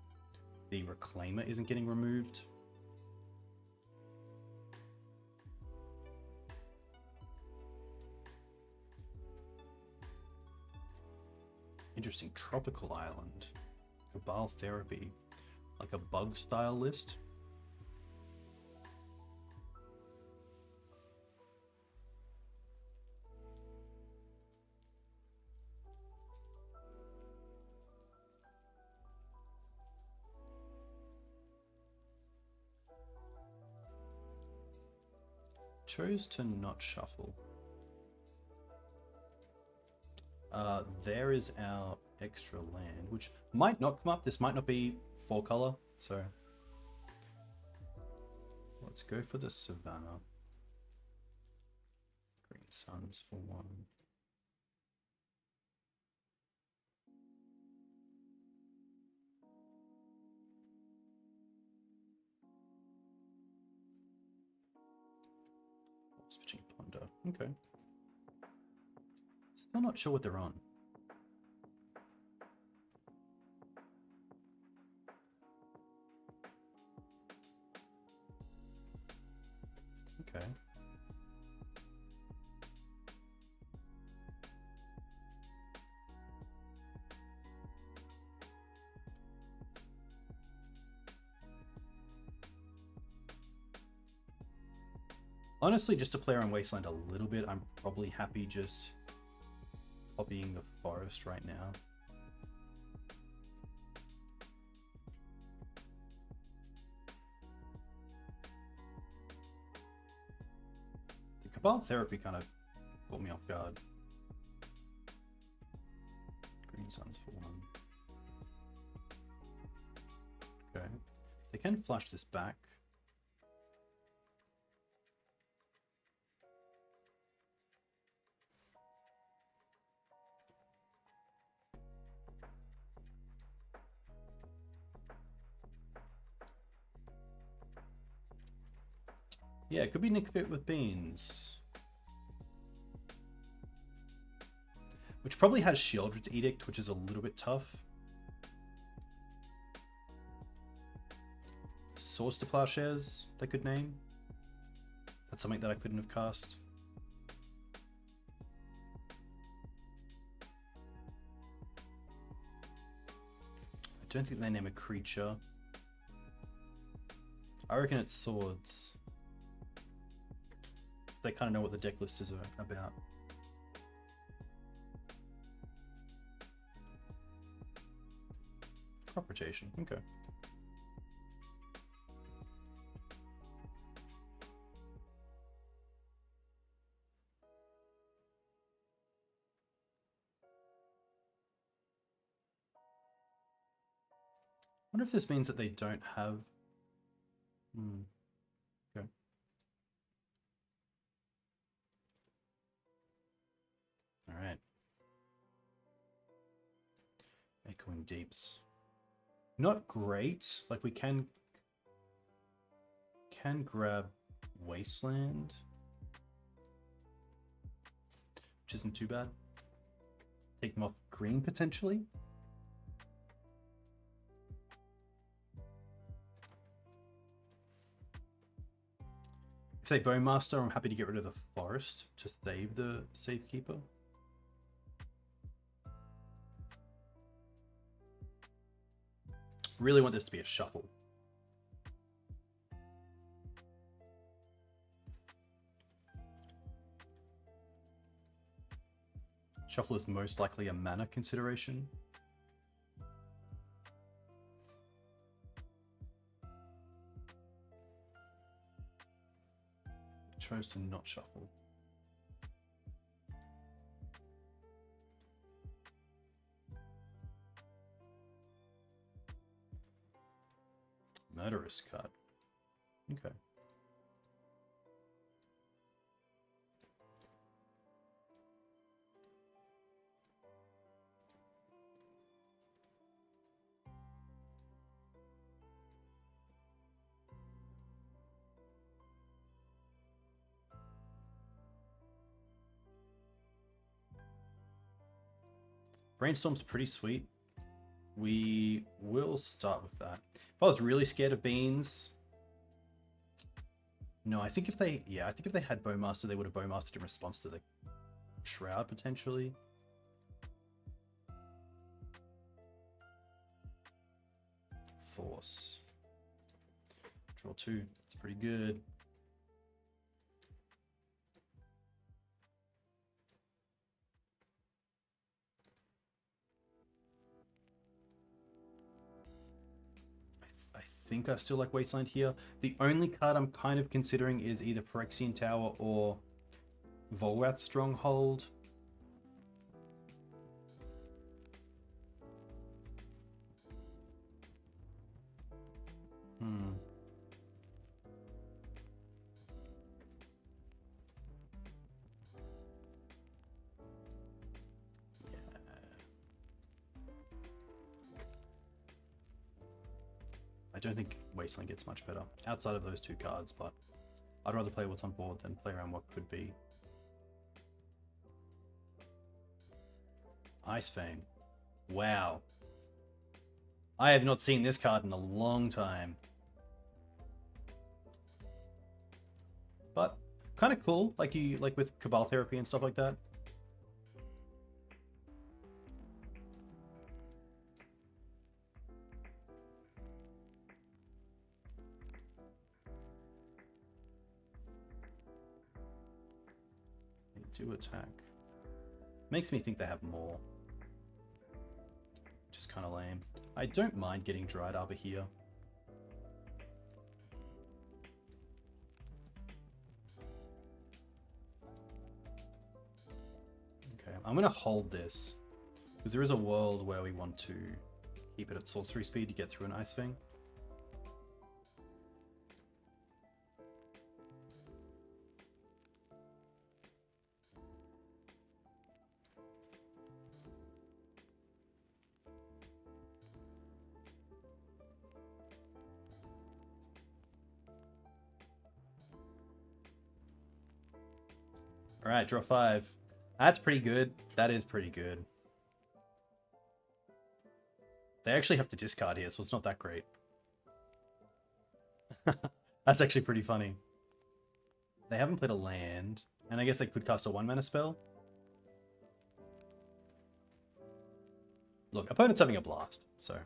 the Reclaimer isn't getting removed. Interesting. Tropical Island. Cabal Therapy. Like a bug style list. Chose to not shuffle. There is our extra land, which might not come up. This might not be 4 color, so let's go for the Savannah. Green Suns for 1. Switching Ponder. Okay. Still not sure what they're on. Okay. Honestly, just to play around Wasteland a little bit, I'm probably happy just copying the forest right now. The Cabal Therapy kind of caught me off guard. Green Suns for 1. Okay. They can flush this back. Yeah, it could be NicFit with beans. which probably has Sheoldred's Edict, which is a little bit tough. Swords to Plowshares, they could name. That's something that I couldn't have cast. I don't think they name a creature. I reckon it's Swords. They kind of know what the deck list is about. Crop rotation, okay. I wonder if this means that they don't have... Okay. Alright. Echoing Deeps. Not great. Like, we can grab Wasteland, which isn't too bad. Take them off green, potentially. If they Bowmaster, I'm happy to get rid of the forest to save the Safekeeper. Really want this to be a shuffle. Shuffle is most likely a mana consideration. Chose to not shuffle. Murderous card. Okay. Brainstorm's pretty sweet. We will start with that. If I was really scared of beans, no, I think if they, I think if they had Bowmaster, they would have Bowmastered in response to the Shroud potentially. Force. Draw 2. It's pretty good. I think I still like Wasteland here. The only card I'm kind of considering is either Phyrexian Tower or Volrath's Stronghold. I don't think Wasteland gets much better outside of those two cards, but I'd rather play what's on board than play around what could be. Ice Fang. Wow. I have not seen this card in a long time. But kind of cool, like with Cabal Therapy and stuff like that. Do attack. Makes me think they have more. Just kind of lame. I don't mind getting Dryad Arbor here. Okay, I'm going to hold this because there is a world where we want to keep it at sorcery speed to get through an Ice Fang. Alright, draw 5. That's pretty good. That is pretty good. They actually have to discard here, so it's not that great. That's actually pretty funny. They haven't played a land, and I guess they could cast a 1-mana spell. Look, opponent's having a blast, so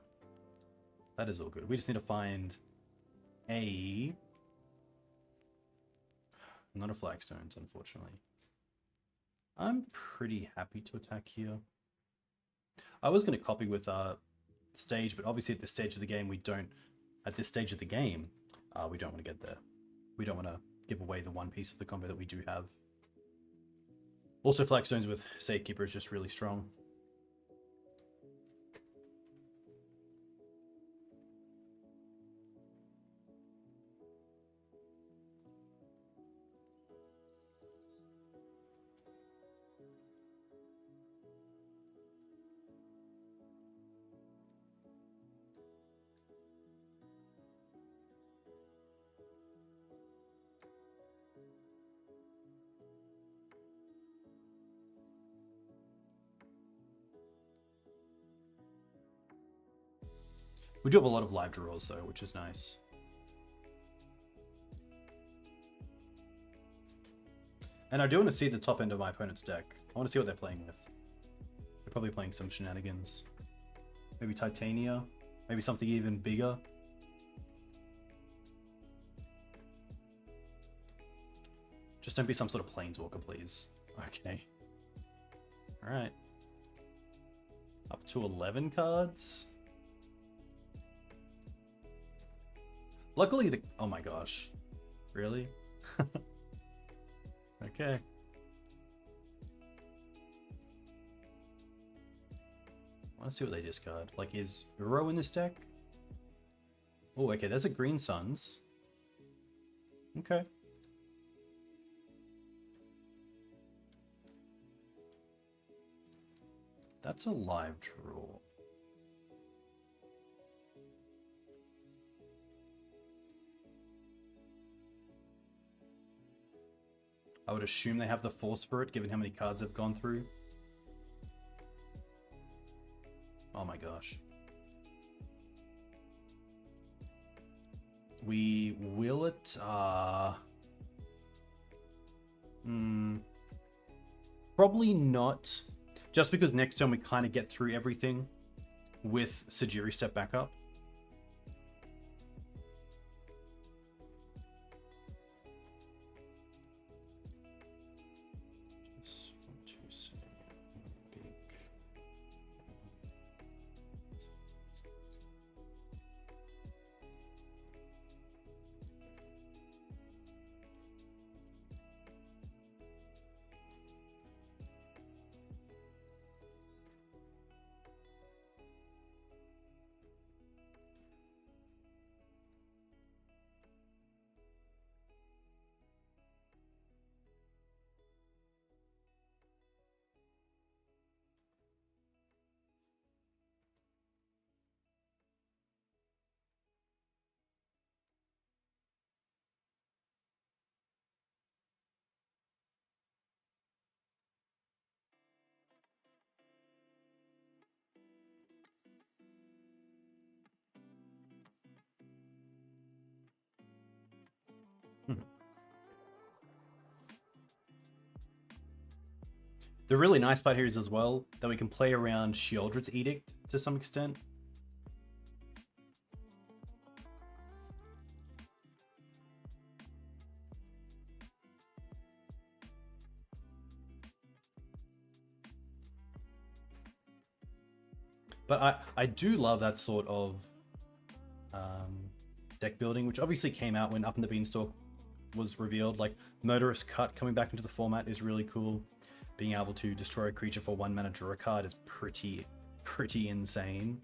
that is all good. We just need to find a... Not a Flagstones, unfortunately. I'm pretty happy to attack here. I was going to copy with stage, but obviously at this stage of the game, we don't want to get there. We don't want to give away the one piece of the combo that we do have. Also, Flagstones with Safekeeper is just really strong. We do have a lot of live draws though, which is nice. And I do want to see the top end of my opponent's deck. I want to see what they're playing with. They're probably playing some shenanigans. Maybe Titania. Maybe something even bigger. Just don't be some sort of Planeswalker, please. Okay. Alright. Up to 11 cards. Luckily, the... Oh my gosh. Really? Okay. I want to see what they discard. Like, is Uro in this deck? Oh, okay, there's a Green Suns. Okay. That's a live draw. I would assume they have the force for it, given how many cards they've gone through. Oh my gosh. We will it, probably not. Just because next turn we kind of get through everything with Sejiri Steppe back up. The really nice part here is as well that we can play around Sheoldred's Edict to some extent. But I do love that sort of deck building, which obviously came out when Up in the Beanstalk was revealed. Like, Murderous Cut coming back into the format is really cool. Being able to destroy a creature for 1 mana, draw a card is pretty insane.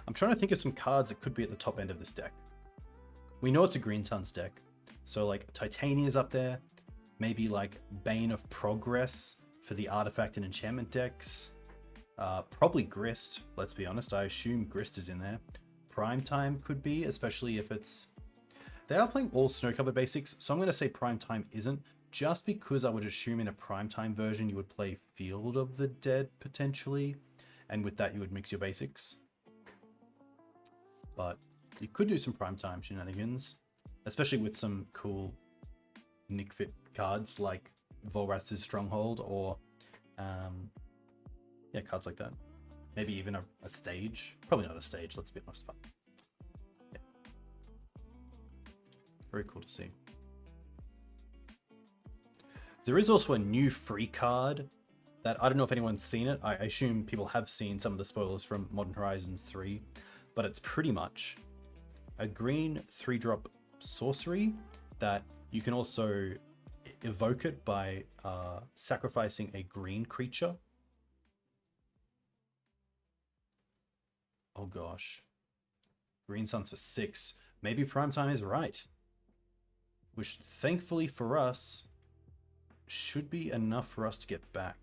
I'm trying to think of some cards that could be at the top end of this deck. We know it's a Green Suns deck, so like Titania's up there. Maybe like Bane of Progress for the artifact and enchantment decks. Probably Grist, let's be honest. I assume Grist is in there. Prime Time could be, especially if it's... They are playing all snow-covered basics, so I'm going to say Prime Time isn't, just because I would assume in a Prime Time version you would play Field of the Dead, potentially, and with that you would mix your basics. But you could do some Prime Time shenanigans, especially with some cool NicFit cards like Volrath's Stronghold, or yeah, cards like that. Maybe even a stage. Probably not a stage, let's be honest, but yeah. Very cool to see. There is also a new free card that I don't know if anyone's seen it. I assume people have seen some of the spoilers from Modern Horizons 3, but it's pretty much a green 3-drop sorcery that you can also evoke it by sacrificing a green creature. Oh gosh. Green Suns for 6. Maybe Prime Time is right. Which, thankfully for us, should be enough for us to get back.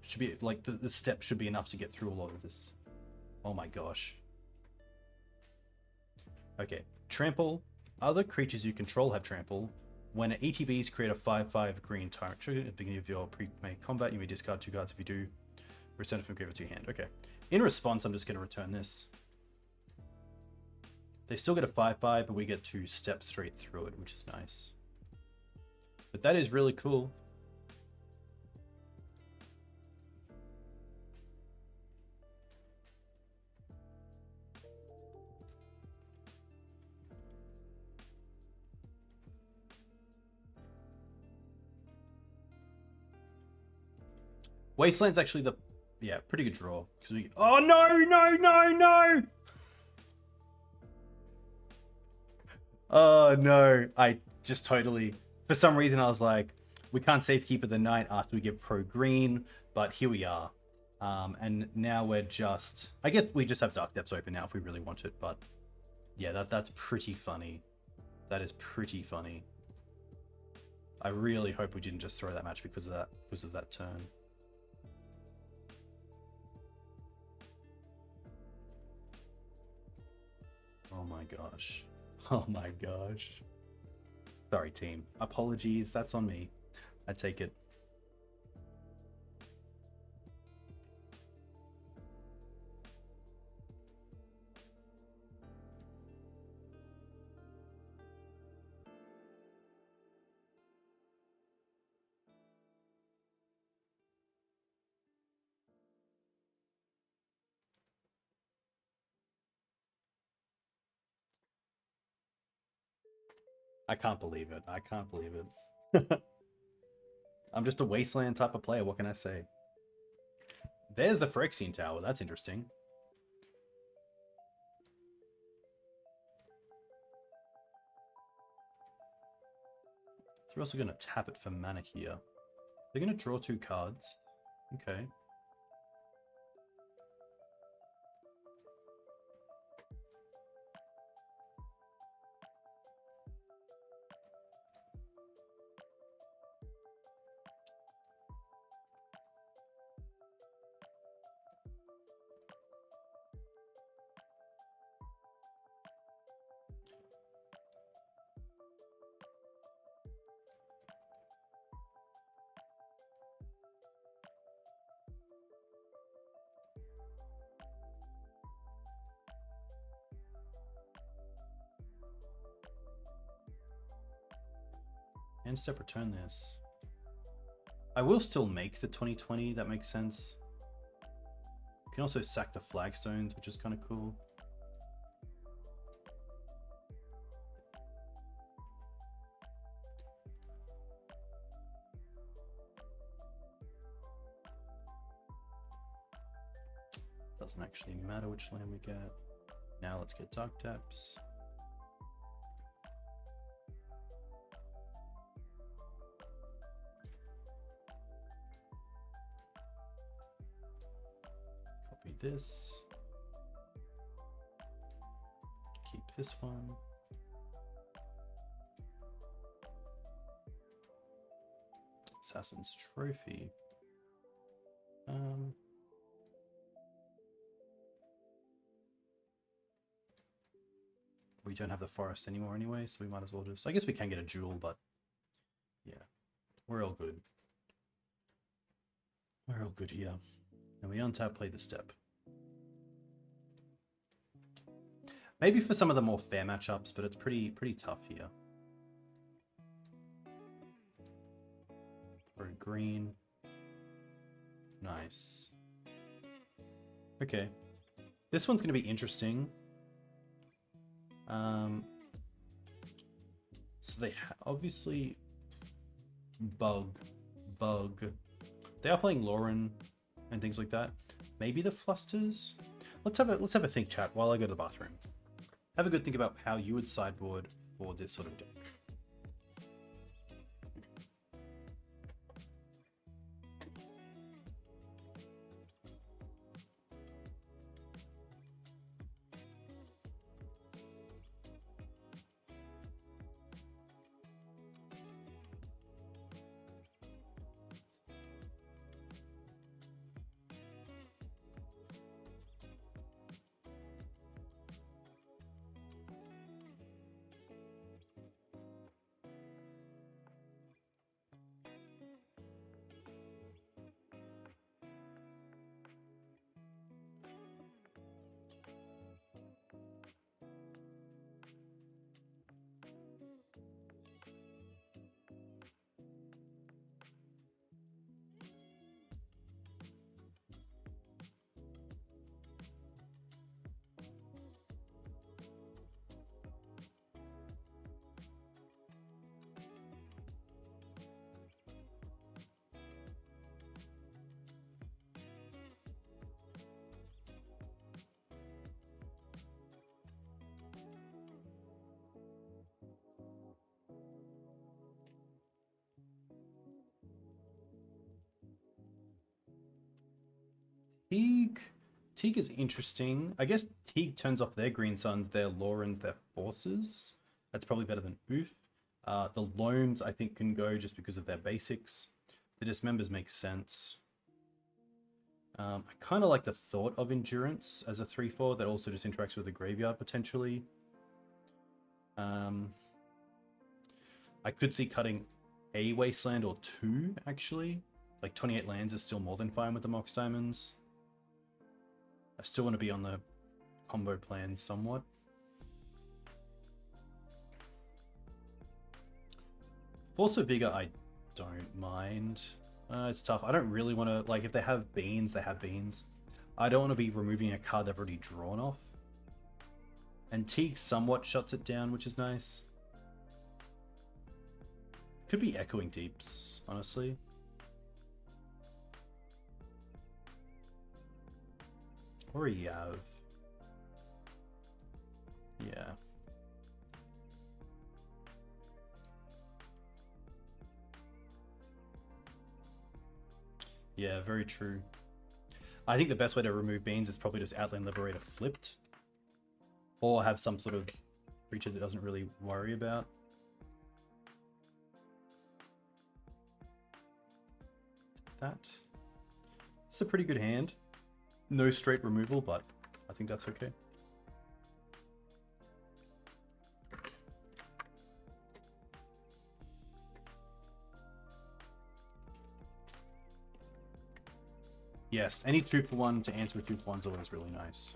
Should be, like, the step should be enough to get through all of this. Oh my gosh. Okay. Trample. Other creatures you control have trample. When ETBs create a 5/5 green tyrant trigger at the beginning of your pre-made combat, you may discard 2 cards. If you do, return it from graveyard to your hand. Okay. In response, I'm just going to return this. They still get a 5/5, but we get to step straight through it, which is nice. But that is really cool. Wasteland's actually the, yeah, pretty good draw. Because we, oh no, no, no, no! Oh no, I just totally, for some reason I was like, we can't Safekeeper the night after we give pro green, but here we are. And now we're just, I guess we just have Dark Depths open now if we really want it, but yeah, that's pretty funny. That is pretty funny. I really hope we didn't just throw that match because of that turn. Oh my gosh. Oh my gosh. Sorry, team. Apologies. That's on me. I take it. I can't believe it. I can't believe it. I'm just a Wasteland type of player. What can I say? There's the Phyrexian Tower. That's interesting. They're also going to tap it for mana here. They're going to draw 2 cards. Okay. And step return this. I will still make the 2020, that makes sense. You can also sack the Flagstones, which is kind of cool. Doesn't actually matter which land we get. Now let's get Dark Depths. Copy this. Keep this one. Assassin's Trophy. We don't have the forest anymore anyway, so we might as well just... I guess we can get a jewel, but yeah, we're all good. We're all good here. And we untap, play the step. Maybe for some of the more fair matchups, but it's pretty tough here. Or a green. Nice. Okay. This one's going to be interesting. So they obviously bug. They are playing Lauren and things like that. Maybe the Flusters. Let's have a think, chat, while I go to the bathroom. Have a good think about how you would sideboard for this sort of deck. Teague is interesting. I guess Teague turns off their Green Suns, their Laurens, their Forces. That's probably better than Ouphe. The Loams, I think, can go just because of their basics. The Dismembers make sense. I kind of like the thought of Endurance as a 3/4 that also just interacts with the graveyard potentially. I could see cutting a Wasteland or two, actually. Like 28 lands is still more than fine with the Mox Diamonds. I still want to be on the combo plan somewhat. Force of Vigor, I don't mind. It's tough. I don't really want to, like, if they have beans, they have beans. I don't want to be removing a card they've already drawn off. And Teague somewhat shuts it down, which is nice. Could be Echoing Deeps, honestly. Or a Yav. Yeah. Yeah, very true. I think the best way to remove beans is probably just Outland Liberator flipped. Or have some sort of creature that doesn't really worry about. That. It's a pretty good hand. No straight removal, but I think that's okay. Yes, any 2-for-1 to answer a 2-for-1 is always really nice.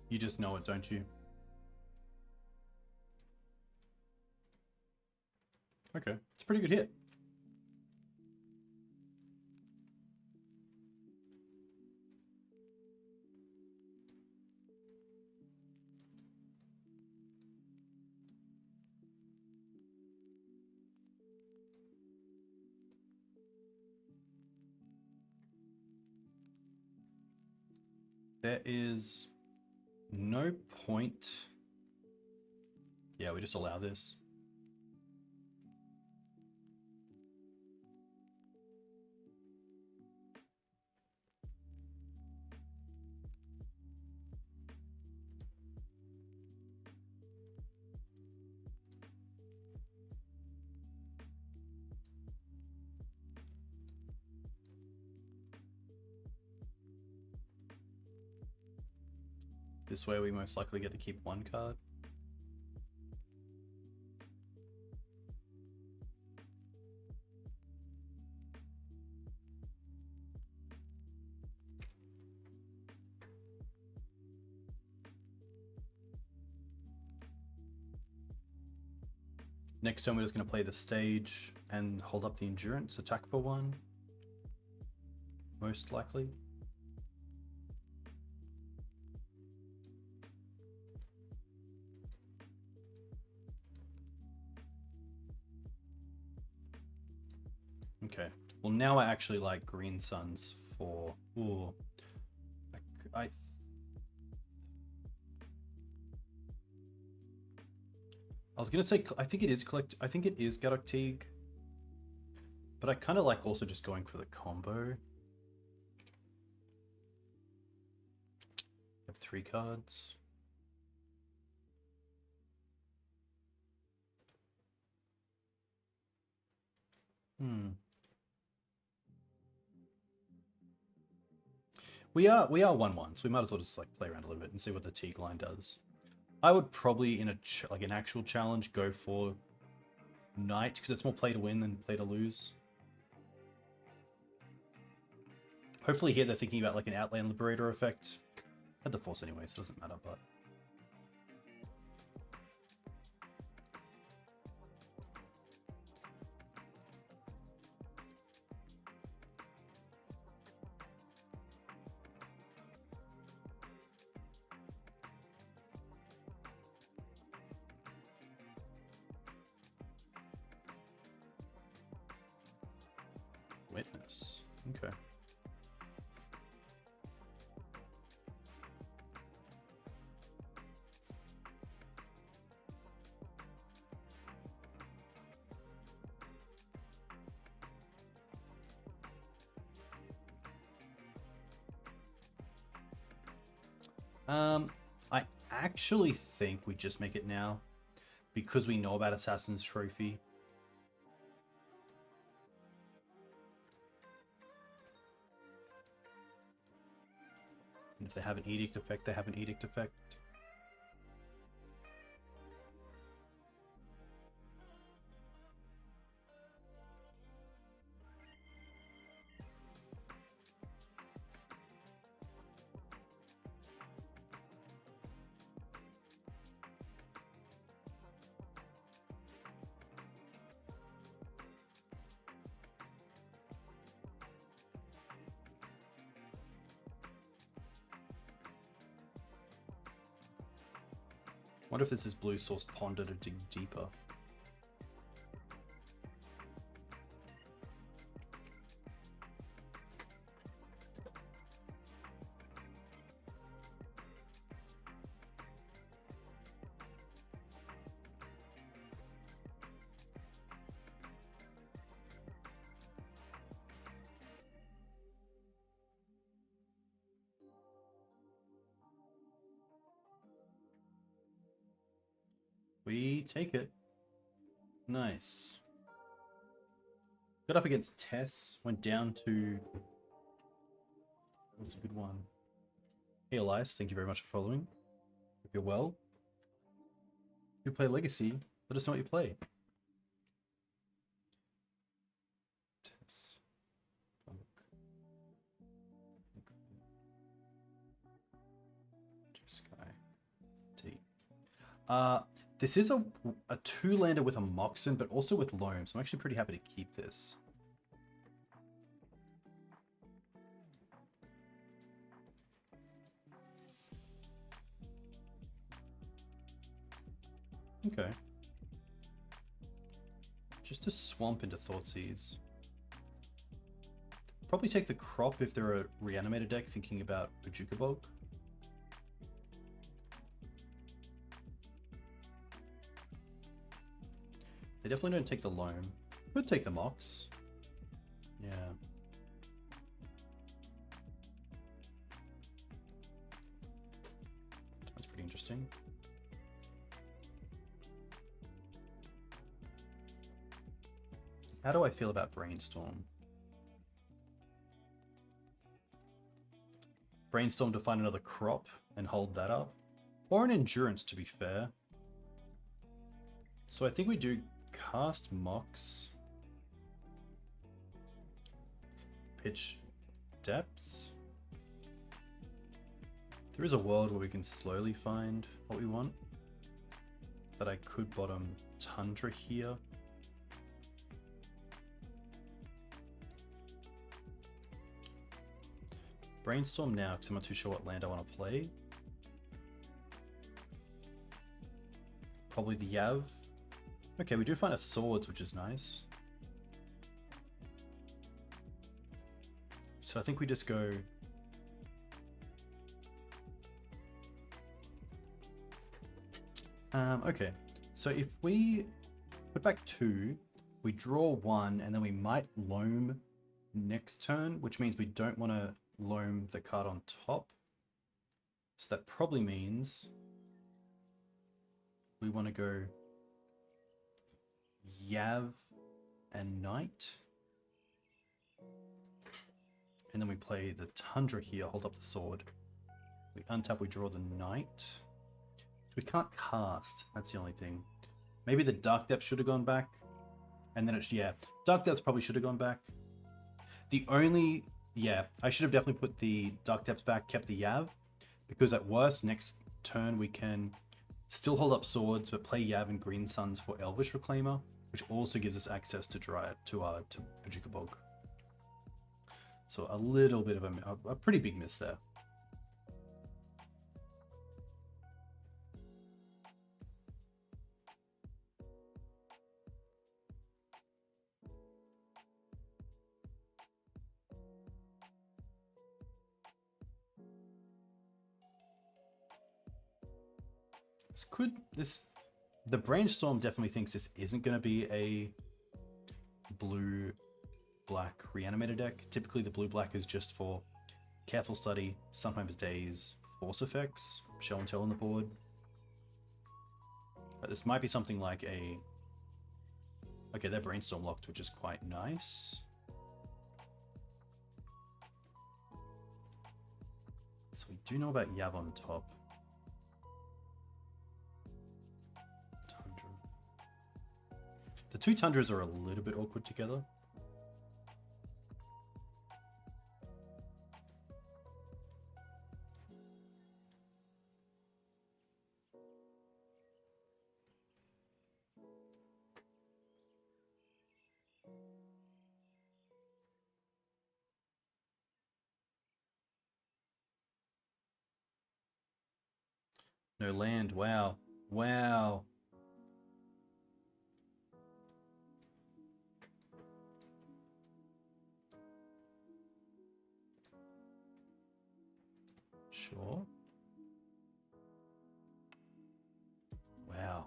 You just know it, don't you? Okay, it's a pretty good hit. There is no point. Yeah, we just allow this. This way we most likely get to keep one card. Next turn we're just going to play the stage and hold up the endurance, attack for one. Most likely. Okay. Well, now I actually like Green Suns for... Ooh. I was gonna say I think it is Gadok Teague, but I kind of like also just going for the combo. Have 3 cards. We are 1-1, so we might as well just like play around a little bit and see what the Teague line does. I would probably in like an actual challenge go for Knight because it's more play to win than play to lose. Hopefully here they're thinking about like an Outland Liberator effect. I had the Force anyway, so it doesn't matter, but... Witness. Okay. I actually think we just make it now because we know about Assassin's Trophy. And if they have an edict effect, they have an edict effect. Wonder if this is blue source ponder to dig deeper. We take it. Nice. Got up against Tess. Went down to... That was a good one. Hey Elias, thank you very much for following. Hope you're well. If you play Legacy, let us know what you play. Tess. Jeskai. T. This is a 2-lander with a Moxen, but also with Loam, so I'm actually pretty happy to keep this. Okay. Just a swamp into Thoughtseize. Probably take the crop if they're a reanimated deck thinking about Bojuka Bog. They definitely don't take the Loam. Could take the Mox. Yeah. That's pretty interesting. How do I feel about Brainstorm? Brainstorm to find another crop and hold that up. Or an Endurance, to be fair. So I think we do cast Mox. Pitch Depths. There is a world where we can slowly find what we want. That I could bottom Tundra here. Brainstorm now, because I'm not too sure what land I want to play. Probably the Yav. Okay, we do find a Swords, which is nice. So I think we just go... okay, so if we put back 2, we draw 1, and then we might Loam next turn, which means we don't want to Loam the card on top. So that probably means we want to go Yav and Knight. And then we play the Tundra here, hold up the sword. We untap, we draw the Knight. So we can't cast, that's the only thing. Maybe the Dark Depths should have gone back. And then it's, yeah, Dark Depths probably should have gone back. The only, yeah, I should have definitely put the Dark Depths back, kept the Yav. Because at worst, next turn we can still hold up swords, but play Yav and Green Suns for Elvish Reclaimer, which also gives us access to Dryad, to Bojuka Bog. So a little bit of a pretty big miss there. The Brainstorm definitely thinks this isn't going to be a blue-black reanimator deck. Typically the blue-black is just for Careful Study, sometimes Daze, Force Effects, Show and Tell on the board. But this might be something like a... Okay, they're Brainstorm locked, which is quite nice. So we do know about Yav on top. The two Tundras are a little bit awkward together. No land, wow. Wow. Sure. Wow.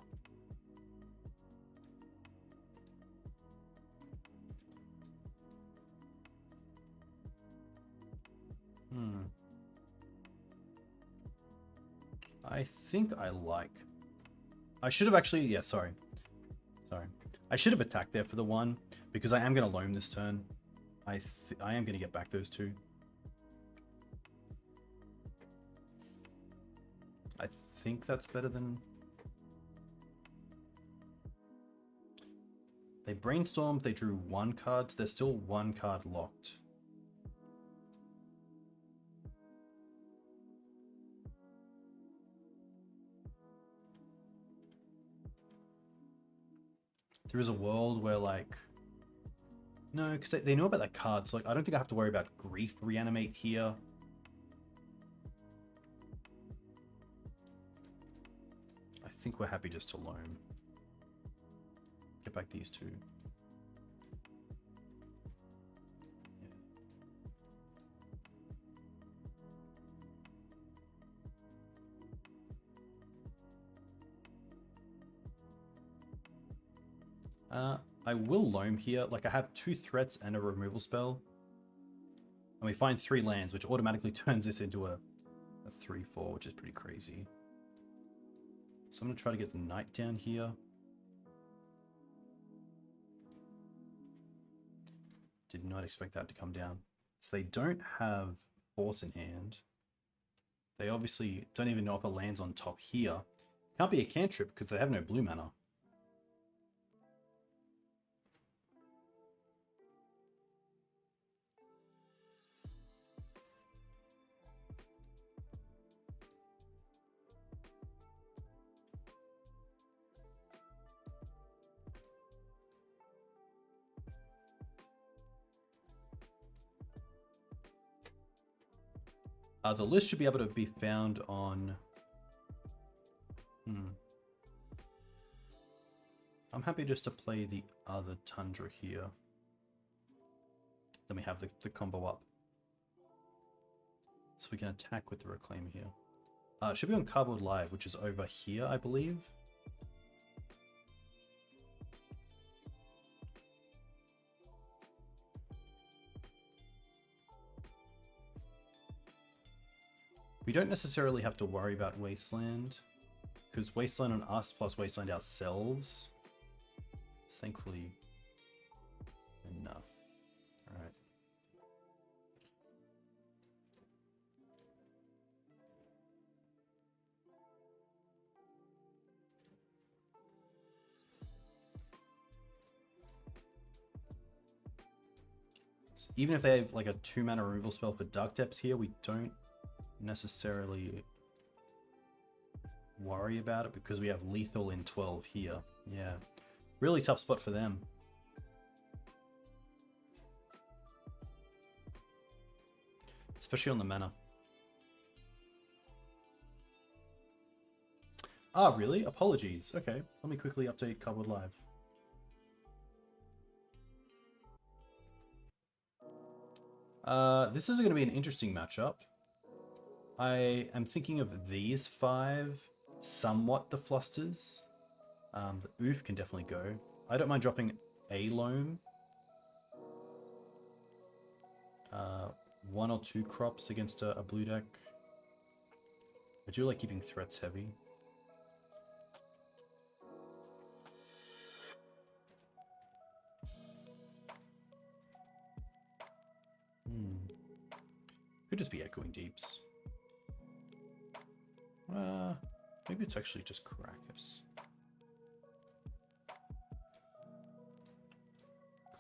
I think I like... I should have actually... Yeah, sorry. I should have attacked there for the 1, because I am going to Loam this turn. I am going to get back those 2. I think that's better than... They Brainstormed, they drew 1 card, so they're still 1 card locked. There is a world where, like... No, because they know about that card, so like, I don't think I have to worry about Grief Reanimate here. I think we're happy just to Loam. Get back these 2. Yeah. I will Loam here. Like, I have 2 threats and a removal spell. And we find 3 lands, which automatically turns this into a 3-4, which is pretty crazy. So I'm going to try to get the Knight down here. Did not expect that to come down. So they don't have Force in hand. They obviously don't even know if it lands on top here. Can't be a cantrip because they have no blue mana. The list should be able to be found on... I'm happy just to play the other Tundra here. Then we have the combo up. So we can attack with the Reclaimer here. It should be on Cardboard Live, which is over here, I believe. We don't necessarily have to worry about Wasteland, because Wasteland on us plus Wasteland ourselves is thankfully enough. Alright. So even if they have like a 2-mana removal spell for Dark Depths here, we don't necessarily worry about it because we have lethal in 12 here. Yeah, really tough spot for them. Especially on the mana. Ah, really? Apologies. Okay, let me quickly update Cardboard Live. This is going to be an interesting matchup. I am thinking of these 5 somewhat the Flusters. The Ouphe can definitely go. I don't mind dropping a Loam. 1 or 2 crops against a blue deck. I do like keeping threats heavy. Could just be Echoing Deeps. Maybe it's actually just Karakas.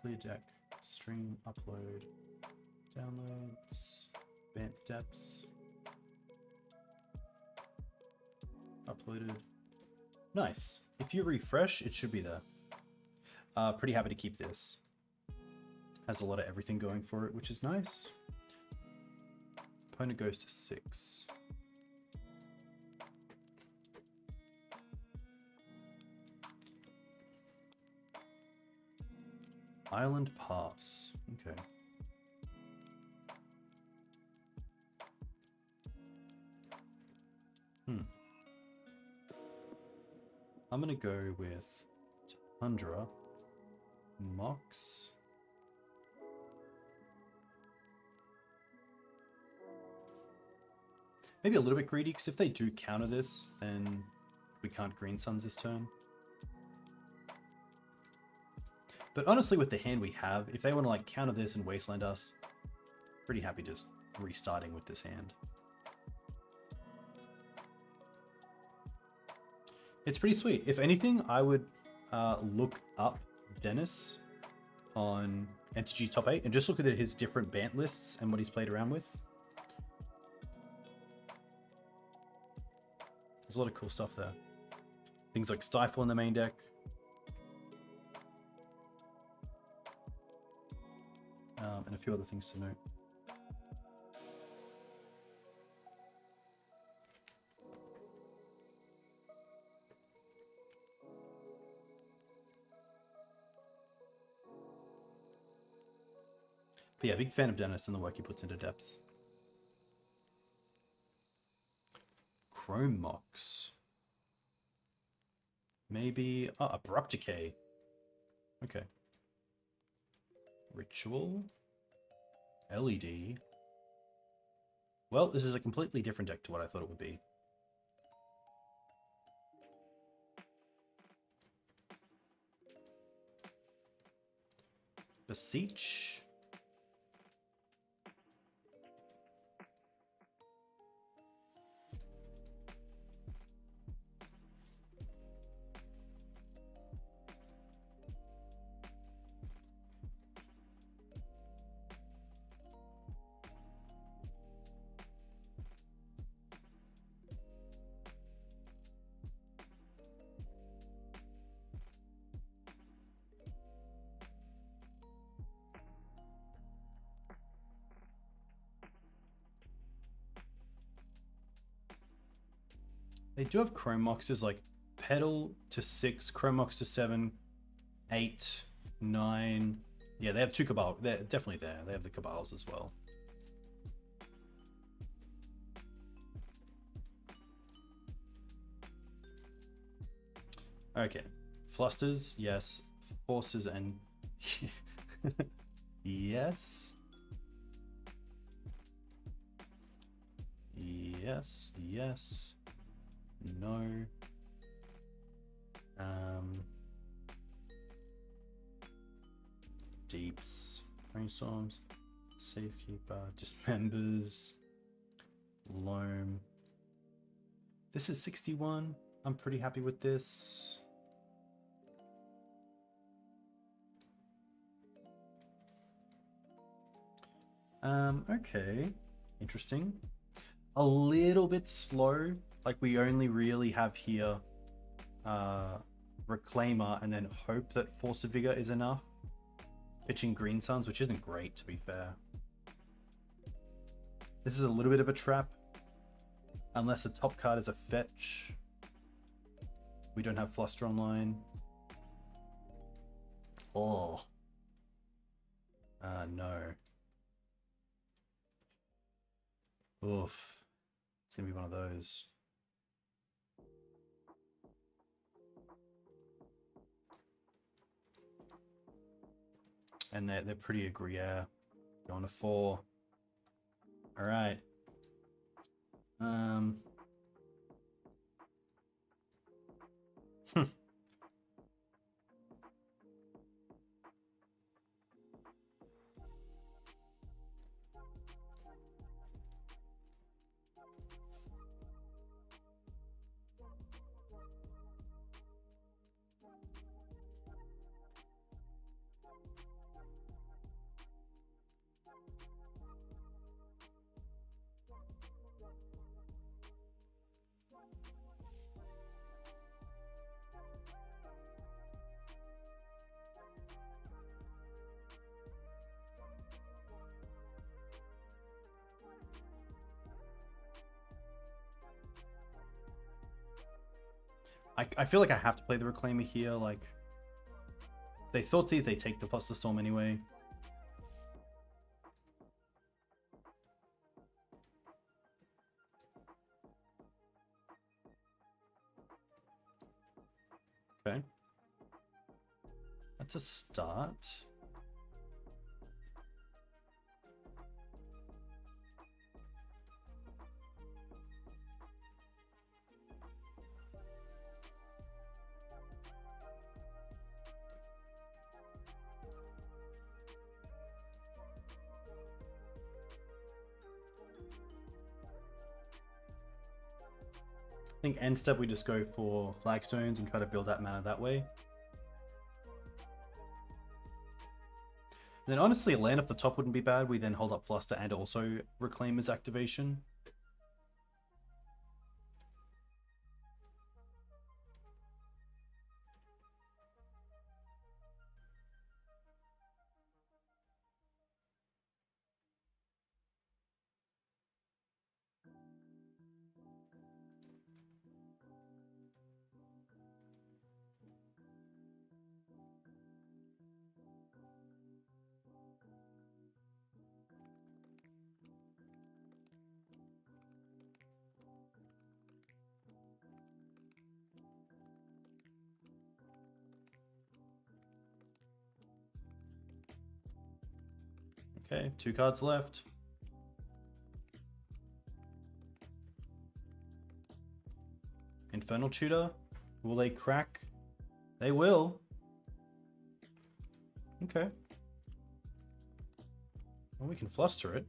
Clear deck, stream, upload, downloads, BANT Depths. Uploaded. Nice. If you refresh, it should be there. Pretty happy to keep this. Has a lot of everything going for it, which is nice. Opponent goes to 6. Island Pass. Okay. I'm gonna go with Tundra, Mox. Maybe a little bit greedy, because if they do counter this, then we can't Green Suns this turn. But honestly, with the hand we have, if they want to like counter this and Wasteland us, pretty happy just restarting with this hand. It's pretty sweet. If anything, I would look up Dennis on MTG Top 8 and just look at his different BANT lists and what he's played around with. There's a lot of cool stuff there. Things like Stifle in the main deck. And a few other things to note. But yeah, big fan of Dennis and the work he puts into Depths. Chrome Mox. Maybe... Oh, Abrupt Decay. Okay. Ritual. LED. Well, this is a completely different deck to what I thought it would be. Beseech. They do have Chrome Moxes, like Petal to 6, Chrome Mox to 7, 8, 9. Yeah, they have 2 Cabal. They're definitely there. They have the Cabals as well. Okay. Flusters, yes. Forces and... yes. Yes, yes. No. Deeps. Brainstorms. Safekeeper. Dismembers. Loam. This is 61. I'm pretty happy with this. Okay. Interesting. A little bit slow. Like we only really have here Reclaimer and then hope that Force of Vigor is enough. Pitching Green Suns, which isn't great to be fair. This is a little bit of a trap. Unless the top card is a fetch. We don't have Fluster online. Oh. No. Oof. It's gonna be one of those. And they're pretty Agriere. Going to 4. Alright. I feel like I have to play the Reclaimer here. Like, they thought see if they take the Flusterstorm anyway. Okay. That's a start. I think end step we just go for Flagstones and try to build that mana that way. And then honestly, a land off the top wouldn't be bad. We then hold up Fluster and also Reclaimer's activation. Okay, 2 cards left. Infernal Tutor. Will they crack? They will. Okay. Well, we can fluster it.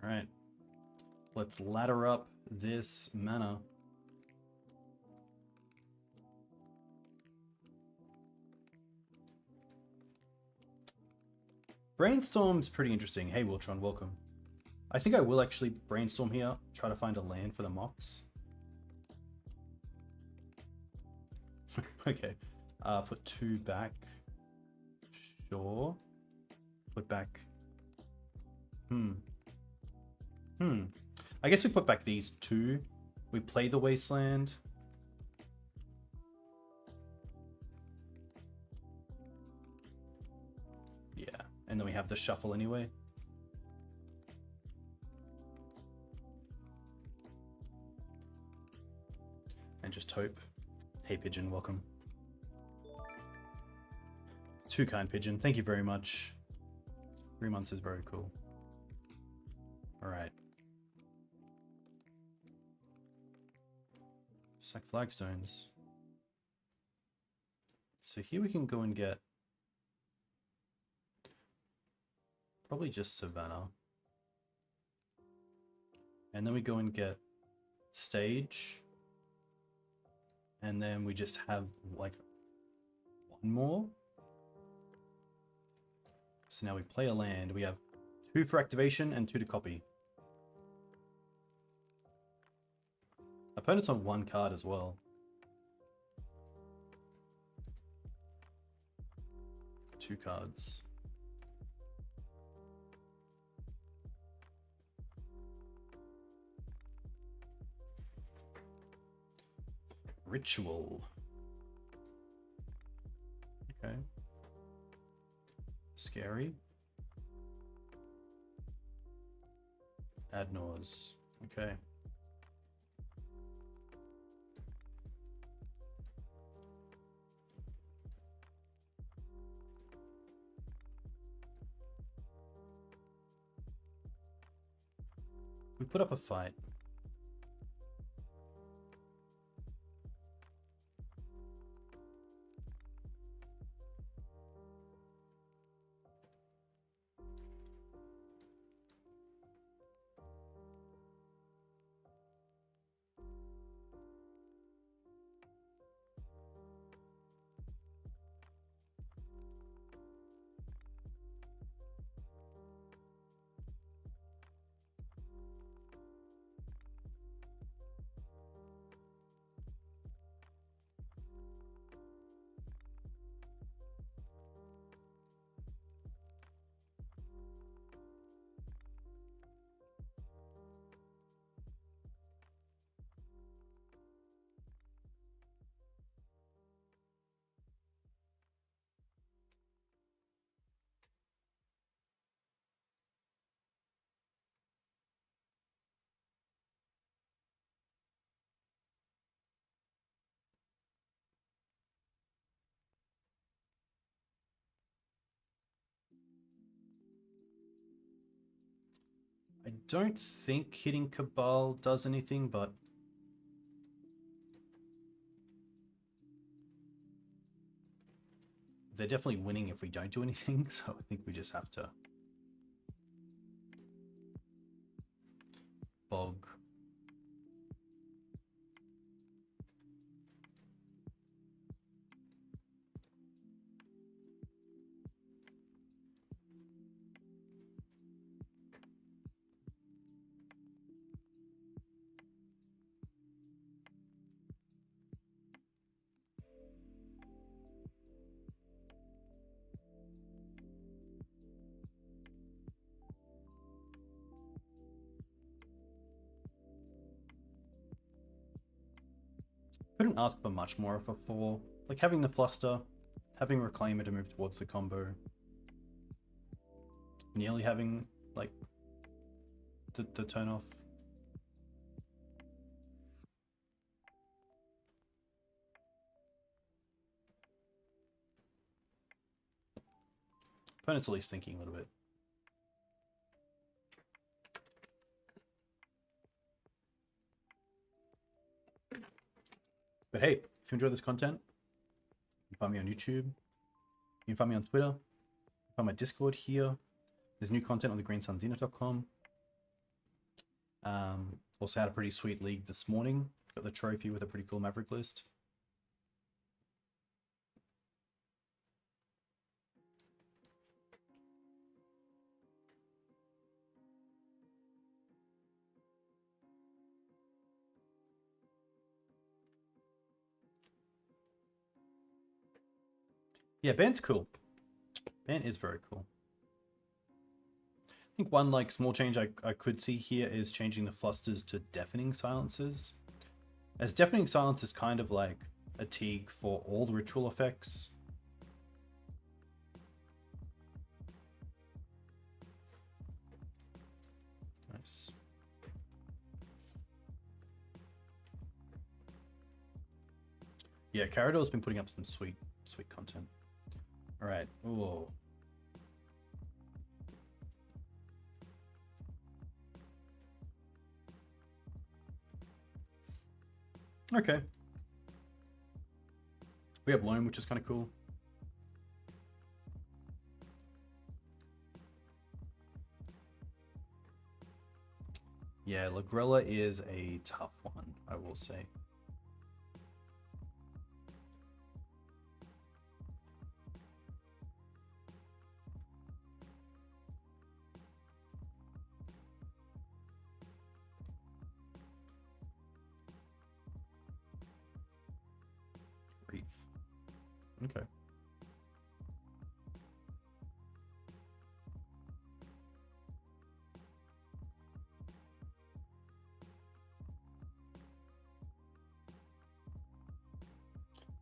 All right, let's ladder up this mana. Brainstorm's pretty interesting. Hey, Wiltron, welcome. I think I will actually brainstorm here, try to find a land for the Mox. Okay, put 2 back. Sure. Put back. I guess we put back these 2. We play the Wasteland. Yeah, and then we have the shuffle anyway. And just hope. Hey Pigeon, welcome. 2 kind Pigeon, thank you very much. 3 months is very cool. Alright. Sack Flagstones. So here we can go and get probably just Savannah. And then we go and get Stage. And then we just have like 1 more. So now we play a land. We have 2 for activation and 2 to copy. Opponent's on 1 card as well. Two cards. Ritual. Okay. Scary. Adnors. Okay. We put up a fight. I don't think hitting Cabal does anything, but they're definitely winning if we don't do anything, so I think we just have to bog. Couldn't ask for much more of a 4. Like having the Fluster, having Reclaimer to move towards the combo, nearly having like the turn off. Opponent's at least thinking a little bit. But hey, if you enjoy this content, you can find me on YouTube. You can find me on Twitter. You can find my Discord here. There's new content on the greensunzenith.com. Also had a pretty sweet league this morning. Got the trophy with a pretty cool Maverick list. Yeah, BANT's cool. BANT is very cool. I think one like small change I could see here is changing the Flusters to Deafening Silences. As Deafening Silence is kind of like a Teague for all the ritual effects. Nice. Yeah, Cradle's been putting up some sweet content. All right. Ooh. Okay. We have Loam, which is kind of cool. Yeah, Lagrella is a tough one, I will say. Okay.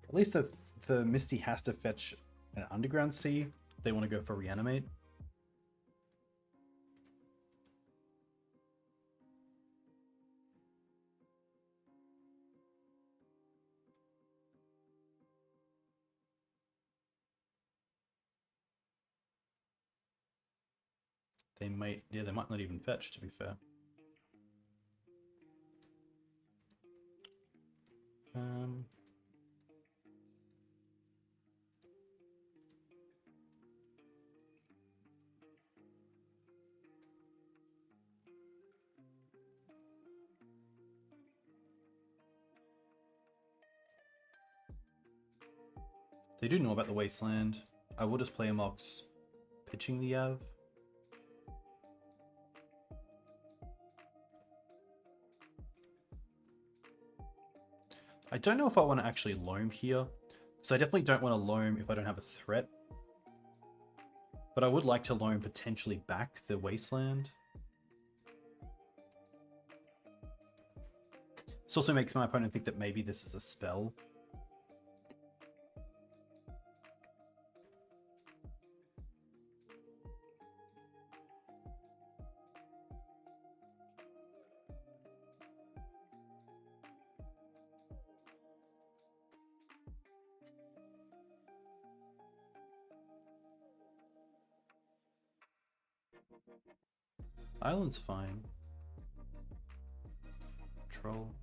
At least the Misty has to fetch an Underground Sea if they want to go for Reanimate. They might, yeah, they might not even fetch, to be fair. They do know about the Wasteland. I will just play a Mox pitching the Yav. I don't know if I want to actually Loam here, so I definitely don't want to Loam if I don't have a threat. But I would like to Loam potentially back the Wasteland. This also makes my opponent think that maybe this is a spell. Island's fine. Troll.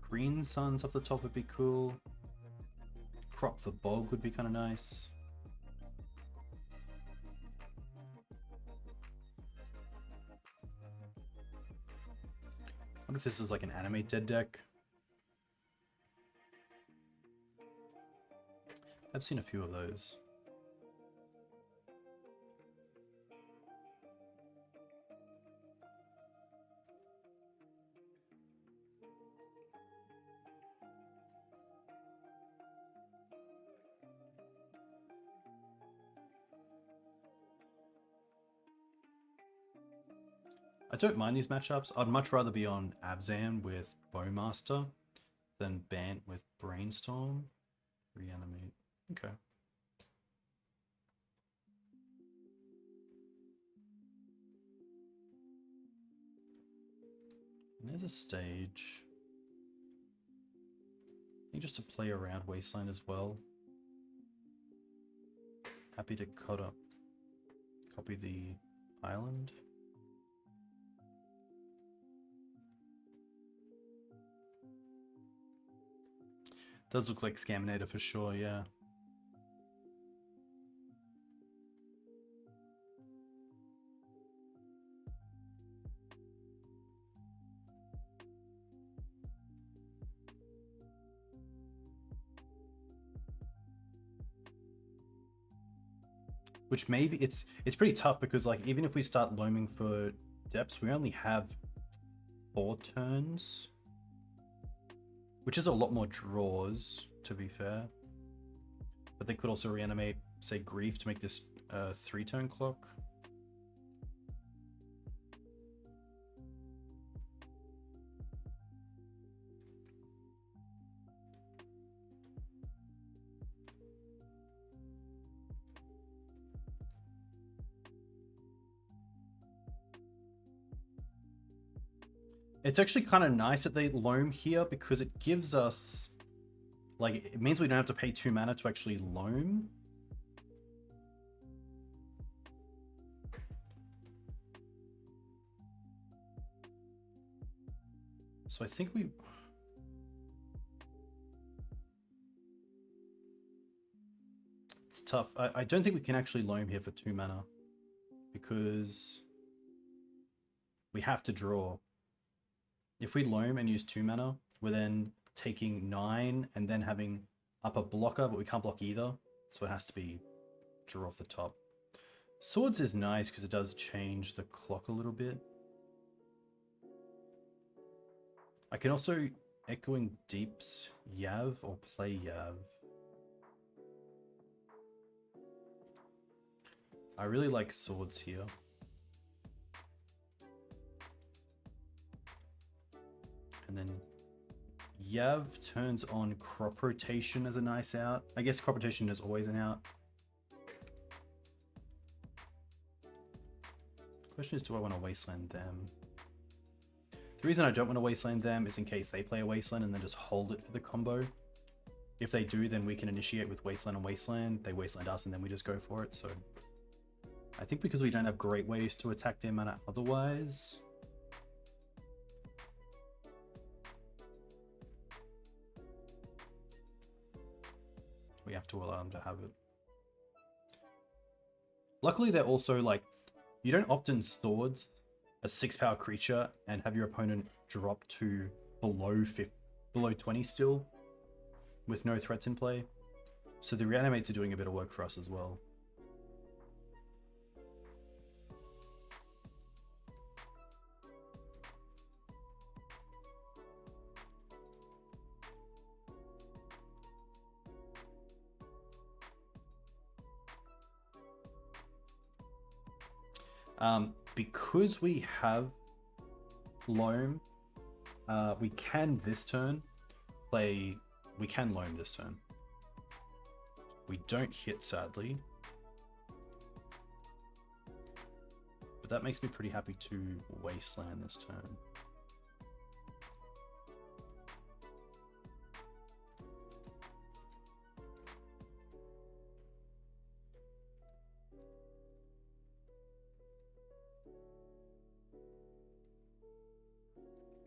Green Suns off the top would be cool. Crop the Bog would be kind of nice. I wonder if this is like an Animate Dead deck. I've seen a few of those. I don't mind these matchups. I'd much rather be on Abzan with Bowmaster than BANT with Brainstorm. Reanimate. Okay. And there's a stage. I think just to play around Wasteland as well. Happy to copy the island. Does look like Scaminator for sure, yeah. Which maybe it's pretty tough because like even if we start loaming for depths, we only have 4 turns, which is a lot more draws to be fair. But they could also reanimate, say, Grief to make this 3-turn clock. It's actually kind of nice that they loam here because it gives us, like, it means we don't have to pay 2 mana to actually loam. So I think it's tough. I don't think we can actually loam here for 2 mana because we have to draw. If we loam and use 2 mana, we're then taking 9 and then having up a blocker, but we can't block either. So it has to be draw off the top. Swords is nice because it does change the clock a little bit. I can also Echoing Deeps Yav or play Yav. I really like swords here. And then Yav turns on Crop Rotation as a nice out. I guess Crop Rotation is always an out. Question is, do I want to Wasteland them? The reason I don't want to Wasteland them is in case they play a Wasteland and then just hold it for the combo. If they do, then we can initiate with Wasteland and Wasteland. They Wasteland us and then we just go for it. So I think because we don't have great ways to attack their mana otherwise, we have to allow them to have it. Luckily, they're also like, you don't often swords a 6-power creature and have your opponent drop to below 20 still with no threats in play. So the reanimates are doing a bit of work for us as well. Because we have Loam, we can this turn play, we can Loam this turn. We don't hit, sadly. But that makes me pretty happy to Wasteland this turn.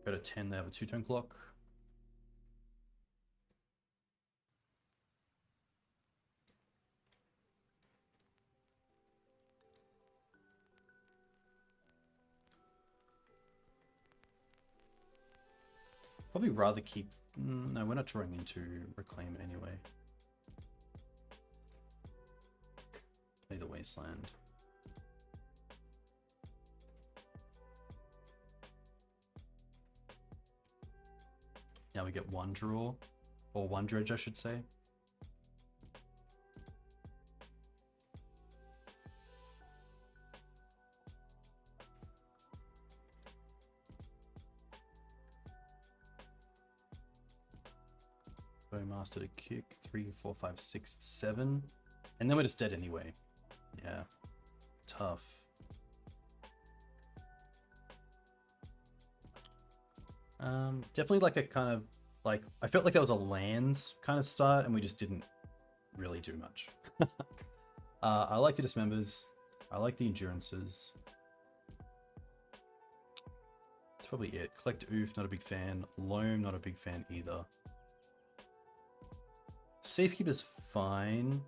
Go to 10, they have a 2-turn clock. Probably rather keep... No, we're not drawing into Reclaim anyway. Play the Wasteland. Now we get 1 draw, or 1 dredge I should say. Master to kick. 3, 4, 5, 6, 7. And then we're just dead anyway. Yeah. Tough. Definitely like a kind of like, I felt like that was a lands kind of start and we just didn't really do much. I like the Dismembers. I like the Endurances. That's probably it. Collector Ouphe, not a big fan. Loam, not a big fan either. Safekeeper's fine,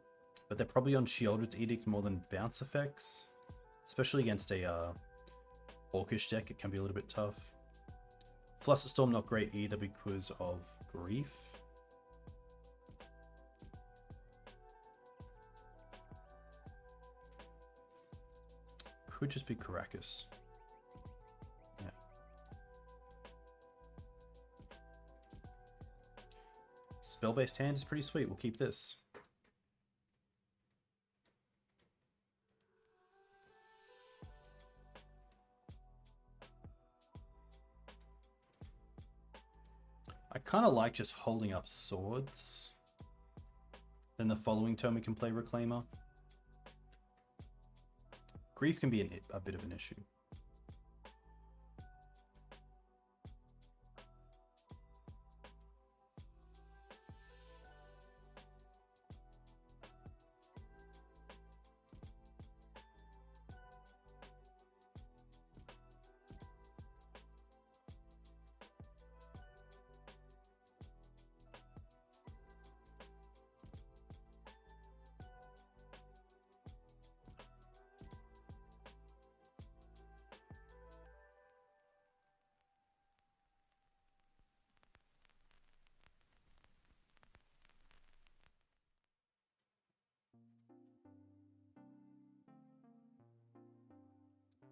but they're probably on Sheoldred's Edict more than bounce effects. Especially against a Orcish deck, it can be a little bit tough. Flusterstorm not great either because of Grief. Could just be Karakas. Yeah. Spell-based hand is pretty sweet. We'll keep this. I kind of like just holding up swords. Then the following turn we can play Reclaimer. Grief can be a bit of an issue.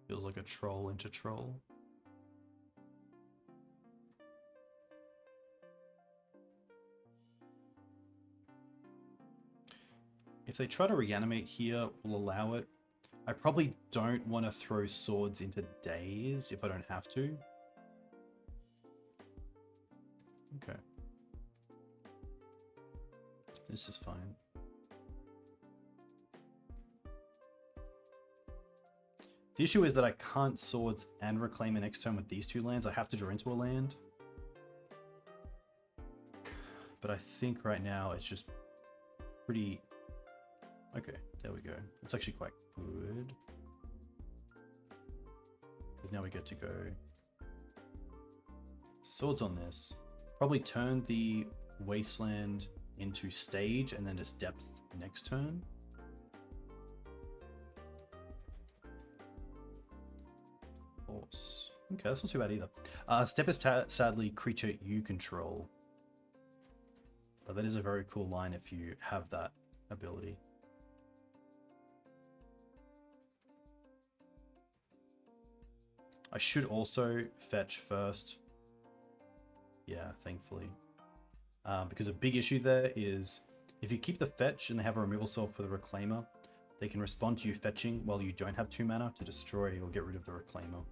Feels like a troll into troll. If they try to reanimate here, we'll allow it. I probably don't want to throw swords into days if I don't have to. Okay. This is fine. The issue is that I can't swords and reclaim an next turn with these two lands. I have to draw into a land. But I think right now it's just pretty... Okay, there we go. It's actually quite good. Because now we get to go swords on this. Probably turn the Wasteland into stage and then just depths next turn. Okay, that's not too bad either. Steppe is sadly creature you control. But that is a very cool line if you have that ability. I should also fetch first. Yeah, thankfully. Because a big issue there is if you keep the fetch and they have a removal spell for the Reclaimer, they can respond to you fetching while you don't have 2 mana to destroy or get rid of the Reclaimer.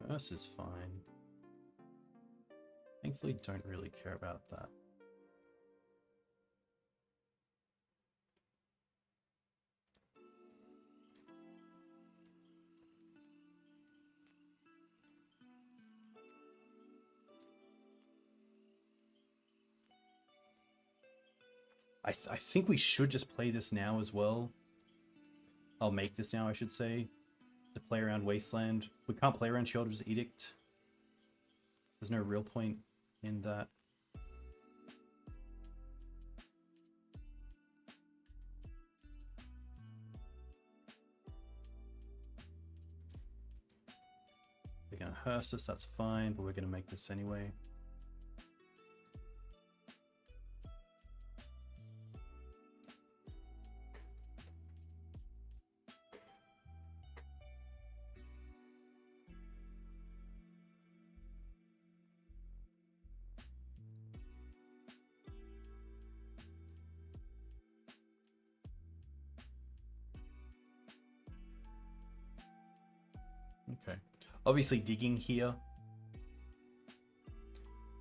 This is fine. Thankfully, don't really care about that. I think we should just play this now as well. I'll make this now, I should say. To play around Wasteland. We can't play around Sheoldred's Edict. There's no real point in that. They're going to hearse us, that's fine, but we're going to make this anyway. Okay. Obviously digging here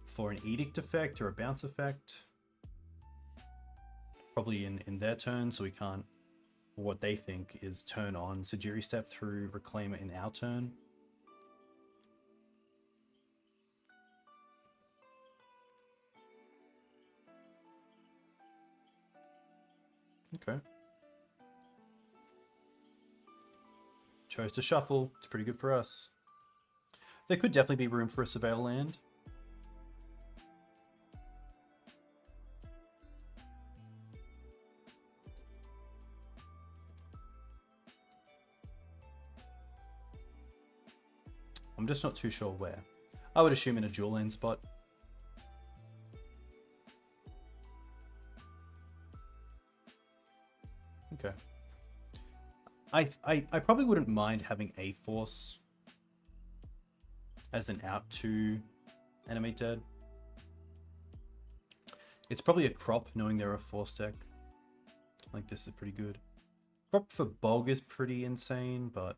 for an edict effect or a bounce effect. Probably in their turn, so we can't, for what they think is turn on Sejiri Steppe through Reclaimer in our turn. Okay. Chose to shuffle. It's pretty good for us. There could definitely be room for a Surveil land. I'm just not too sure where. I would assume in a dual land spot. Okay. I probably wouldn't mind having a Force as an out to Animate Dead. It's probably a crop, knowing they're a Force deck. Like, this is pretty good. Crop for Bog is pretty insane, but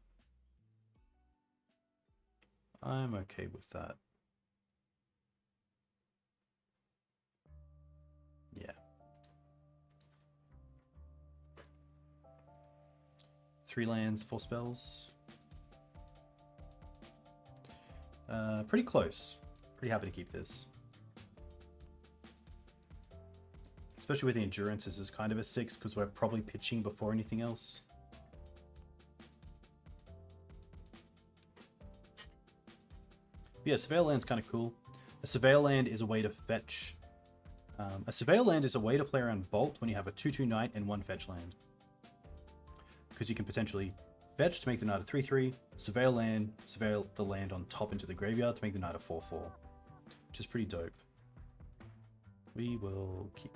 I'm okay with that. Yeah. 3 lands, 4 spells. Pretty close. Pretty happy to keep this. Especially with the endurance, this is kind of a 6 because we're probably pitching before anything else. But yeah, Surveil Land's kind of cool. A Surveil Land is a way to fetch. A Surveil Land is a way to play around Bolt when you have a 2/2 Knight and 1 fetch land. Because you can potentially fetch to make the Knight a 3/3, Surveil Land, Surveil the land on top into the graveyard to make the Knight a 4/4. Which is pretty dope. We will keep.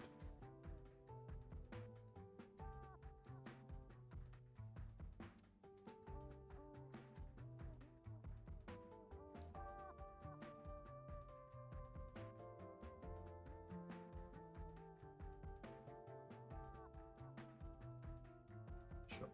Sure.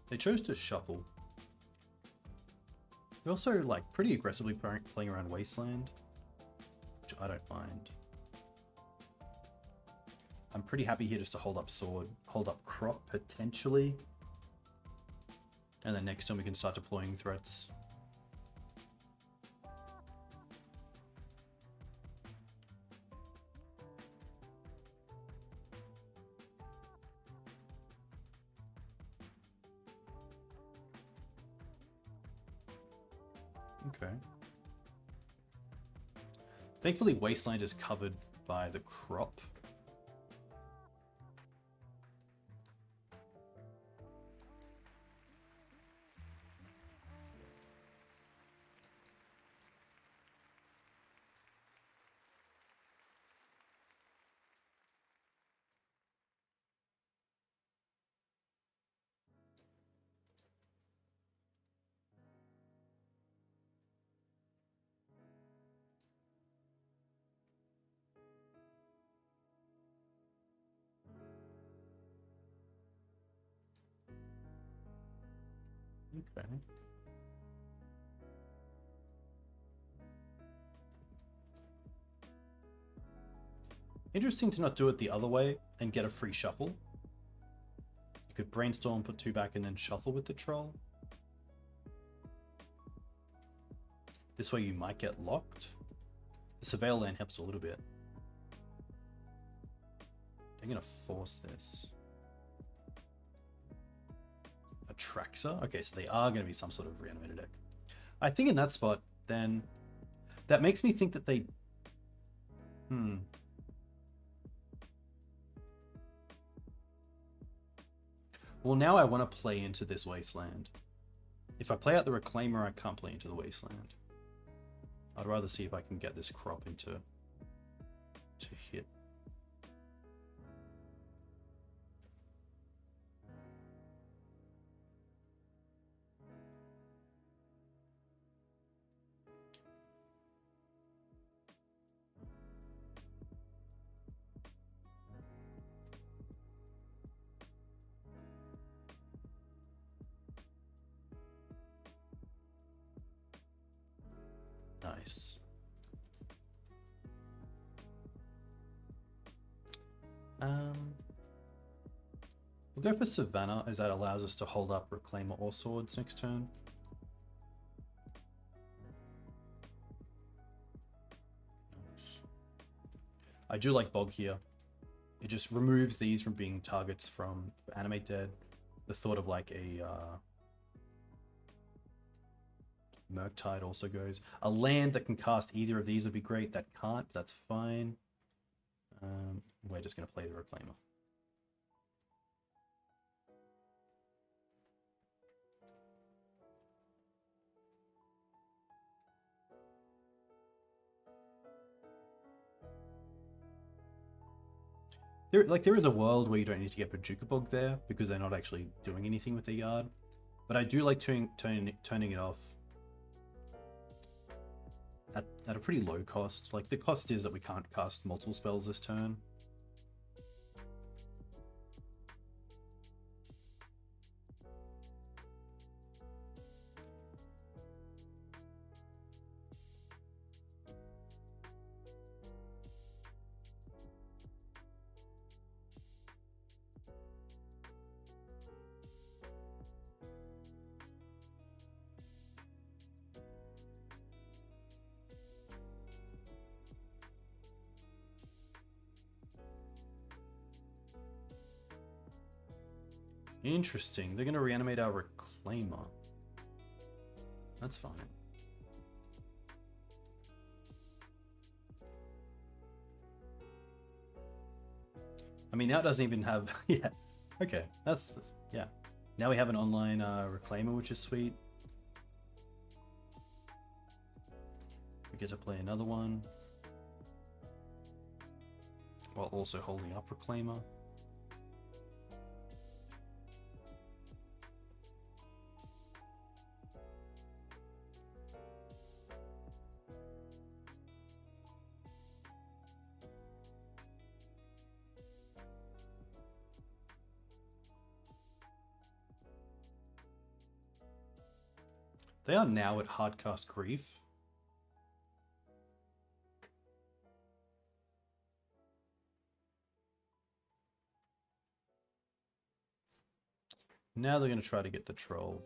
They chose to shuffle. They're also like pretty aggressively playing around Wasteland, which I don't mind. I'm pretty happy here just to hold up Sword, hold up Crop potentially, and then next time we can start deploying threats. Okay. Thankfully, Wasteland is covered by the Crop. Okay. Interesting to not do it the other way and get a free shuffle. You could Brainstorm, put 2 back, and then shuffle with the Troll. This way you might get locked. The Surveil Land helps a little bit. I'm going to force this. Atraxa? Okay, so they are going to be some sort of reanimated deck. I think in that spot, then, that makes me think that they... Well, now I want to play into this Wasteland. If I play out the Reclaimer, I can't play into the Wasteland. I'd rather see if I can get this Crop into... to hit. Nice. We'll go for Savannah, as that allows us to hold up Reclaimer or Swords next turn. Nice. I do like Bog here. It just removes these from being targets from Animate Dead. The thought of like a Murktide also goes. A land that can cast either of these would be great. That can't, that's fine. We're just going to play the Reclaimer. There is a world where you don't need to get Bojuka Bog there because they're not actually doing anything with the yard. But I do like turning it off at a pretty low cost. Like, the cost is that we can't cast multiple spells this turn. Interesting. They're going to reanimate our Reclaimer. That's fine. I mean, now it doesn't even have... yeah. Okay. That's... yeah. Now we have an online Reclaimer, which is sweet. We get to play another one. While also holding up Reclaimer. They are now at Hardcast Grief. Now they're going to try to get the troll.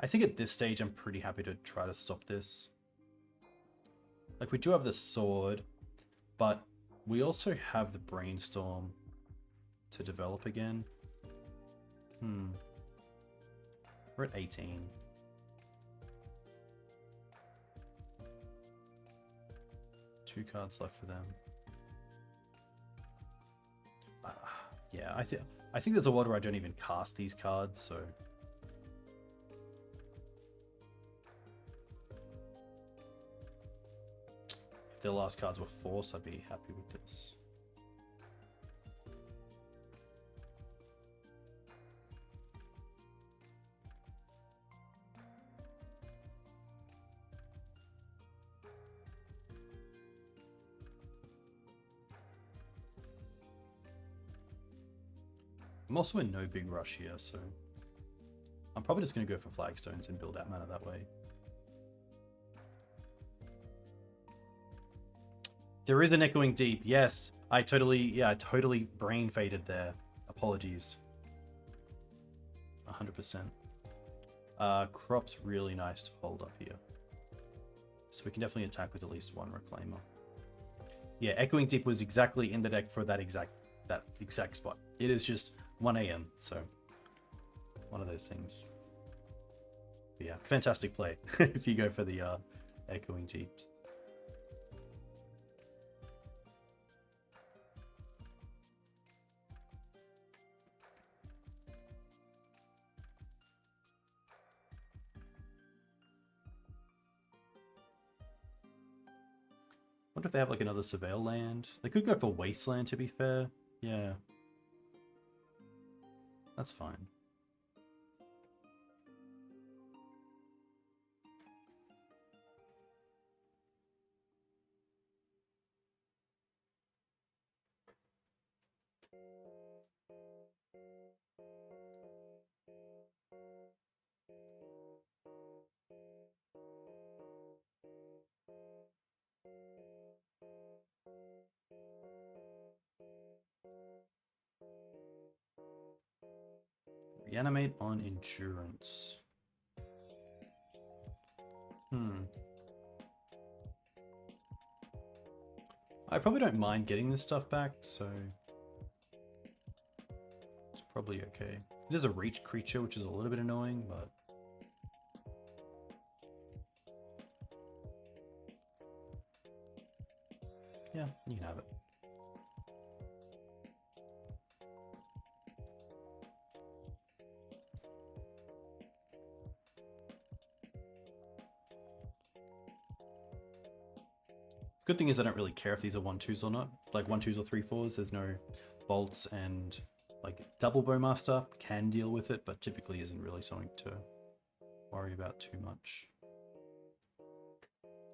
I think at this stage I'm pretty happy to try to stop this. Like, we do have the sword, but we also have the Brainstorm to develop again. We're at 18. Two cards left for them. Yeah, I think there's a world where I don't even cast these cards, so... if their last cards were force, I'd be happy with this. I'm also in no big rush here, so I'm probably just going to go for Flagstones and build out mana that way. There is an Echoing Deep. Yes, I totally brain faded there. Apologies. 100%. Crop's really nice to hold up here. So we can definitely attack with at least one Reclaimer. Yeah, Echoing Deep was exactly in the deck for that exact spot. It is just 1 AM, so one of those things. But yeah, fantastic play if you go for the Echoing Deeps. Wonder if they have like another Surveil land. They could go for Wasteland, to be fair. Yeah. That's fine. Reanimate on endurance. I probably don't mind getting this stuff back, so it's probably okay. It is a reach creature, which is a little bit annoying, but yeah, you can have it. Good thing is I don't really care if these are 1/2s or not. Like 1/2s or 3/4s, there's no bolts, and like double Bowmaster can deal with it, but typically isn't really something to worry about too much.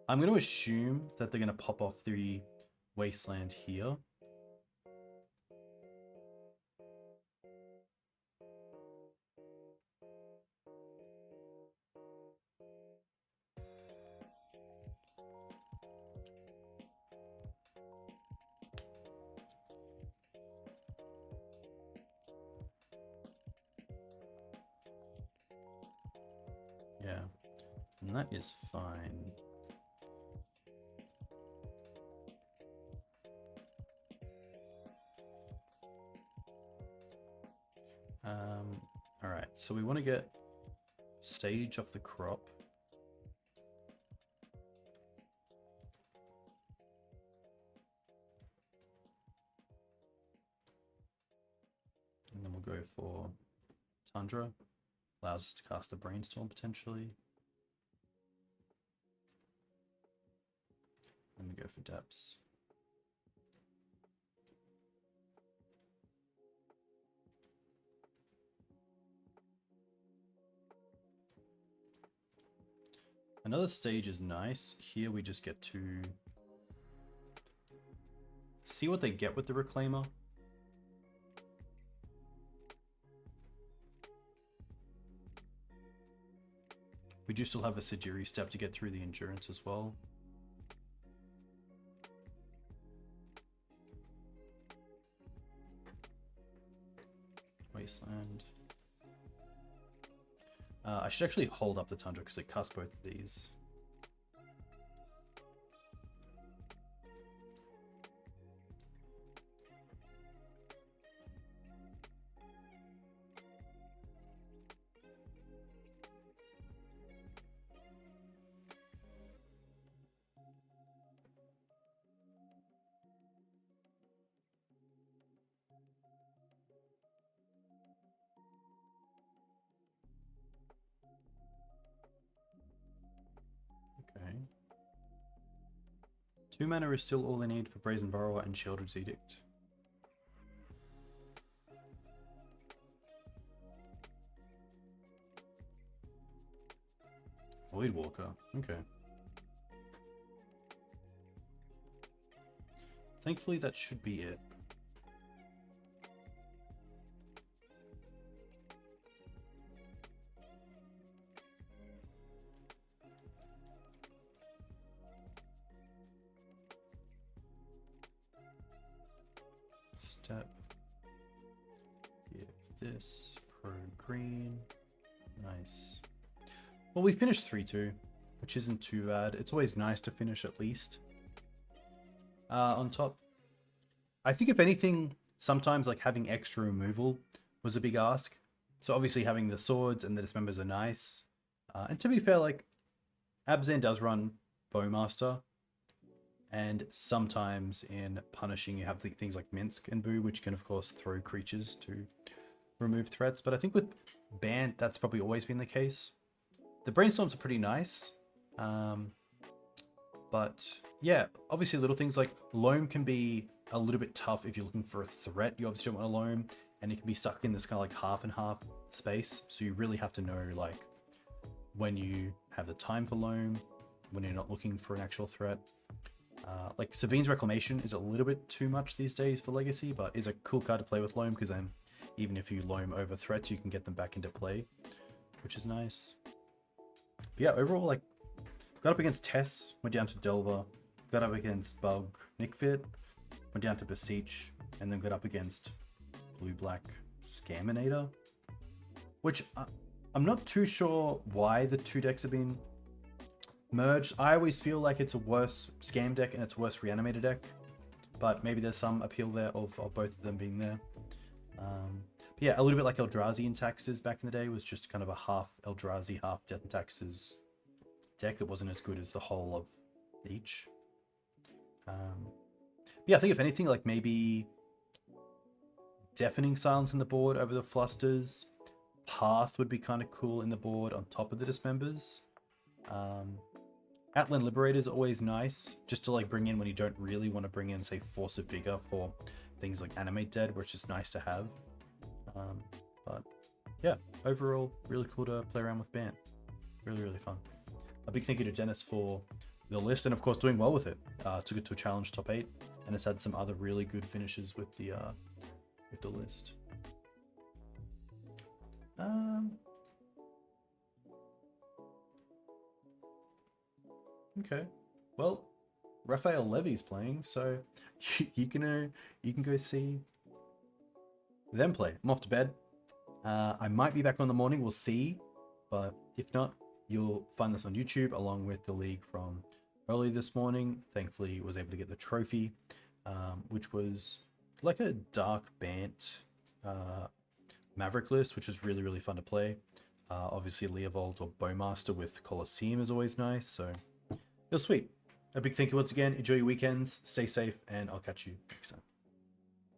I'm going to assume that they're going to pop off the Wasteland here. Yeah, and that is fine. All right, so we want to get Stage off the crop. And then we'll go for Tundra. Allows us to cast the Brainstorm potentially. Then we go for Depths. Another stage is nice. Here we just get to see what they get with the Reclaimer. We do still have a Sejiri Steppe to get through the endurance as well. Wasteland. I should actually hold up the Tundra because it casts both of these. Okay. 2 mana is still all they need for Brazen Borrower and Sheoldred's Edict. Voidwalker, okay. Thankfully that should be it. Step. Give this pro green. Nice. Well, we finished 3-2, which isn't too bad. It's always nice to finish at least. On top, I think if anything, sometimes like having extra removal was a big ask. So obviously having the swords and the dismembers are nice. And to be fair, like Abzan does run Bowmaster. And sometimes in punishing, you have the things like Minsk and Boo, which can of course throw creatures to remove threats. But I think with BANT, that's probably always been the case. The Brainstorms are pretty nice. But yeah, obviously little things like Loam can be a little bit tough if you're looking for a threat. You obviously don't want a Loam, and it can be stuck in this kind of like half and half space. So you really have to know like when you have the time for Loam, when you're not looking for an actual threat. Like Savine's Reclamation is a little bit too much these days for Legacy, but is a cool card to play with Loam, because then even if you Loam over threats, you can get them back into play, which is nice. But yeah, overall, like, got up against Tess, went down to Delver, got up against BUG NicFit, went down to Beseech, and then got up against Blue-Black Scaminator. which I'm not too sure why the two decks have been merged. I always feel like it's a worse scam deck and it's a worse reanimator deck, but maybe there's some appeal there of both of them being there. But yeah, a little bit like Eldrazi and Taxes back in the day was just kind of a half Eldrazi, half Death and Taxes deck that wasn't as good as the whole of each. But yeah, I think if anything, like maybe Deafening Silence in the board over the Flusters. Path would be kind of cool in the board on top of the Dismembers. Outland Liberator is always nice, just to like bring in when you don't really want to bring in, say, Force of Vigor for things like Animate Dead, where it's just nice to have. But yeah, overall, really cool to play around with BANT. Really, really fun. A big thank you to Dennis for the list and of course doing well with it. Took it to a challenge top 8 and has had some other really good finishes with the list. Okay, well, Raphael Levy's playing, so you can go see them play. I'm off to bed. I might be back on in the morning, we'll see, but if not, you'll find this on YouTube along with the league from early this morning. Thankfully, was able to get the trophy, which was like a dark BANT Maverick list, which was really, really fun to play. Obviously, Leovold or Bowmaster with Colosseum is always nice, so it was sweet. A big thank you once again. Enjoy your weekends, stay safe, and I'll catch you next time.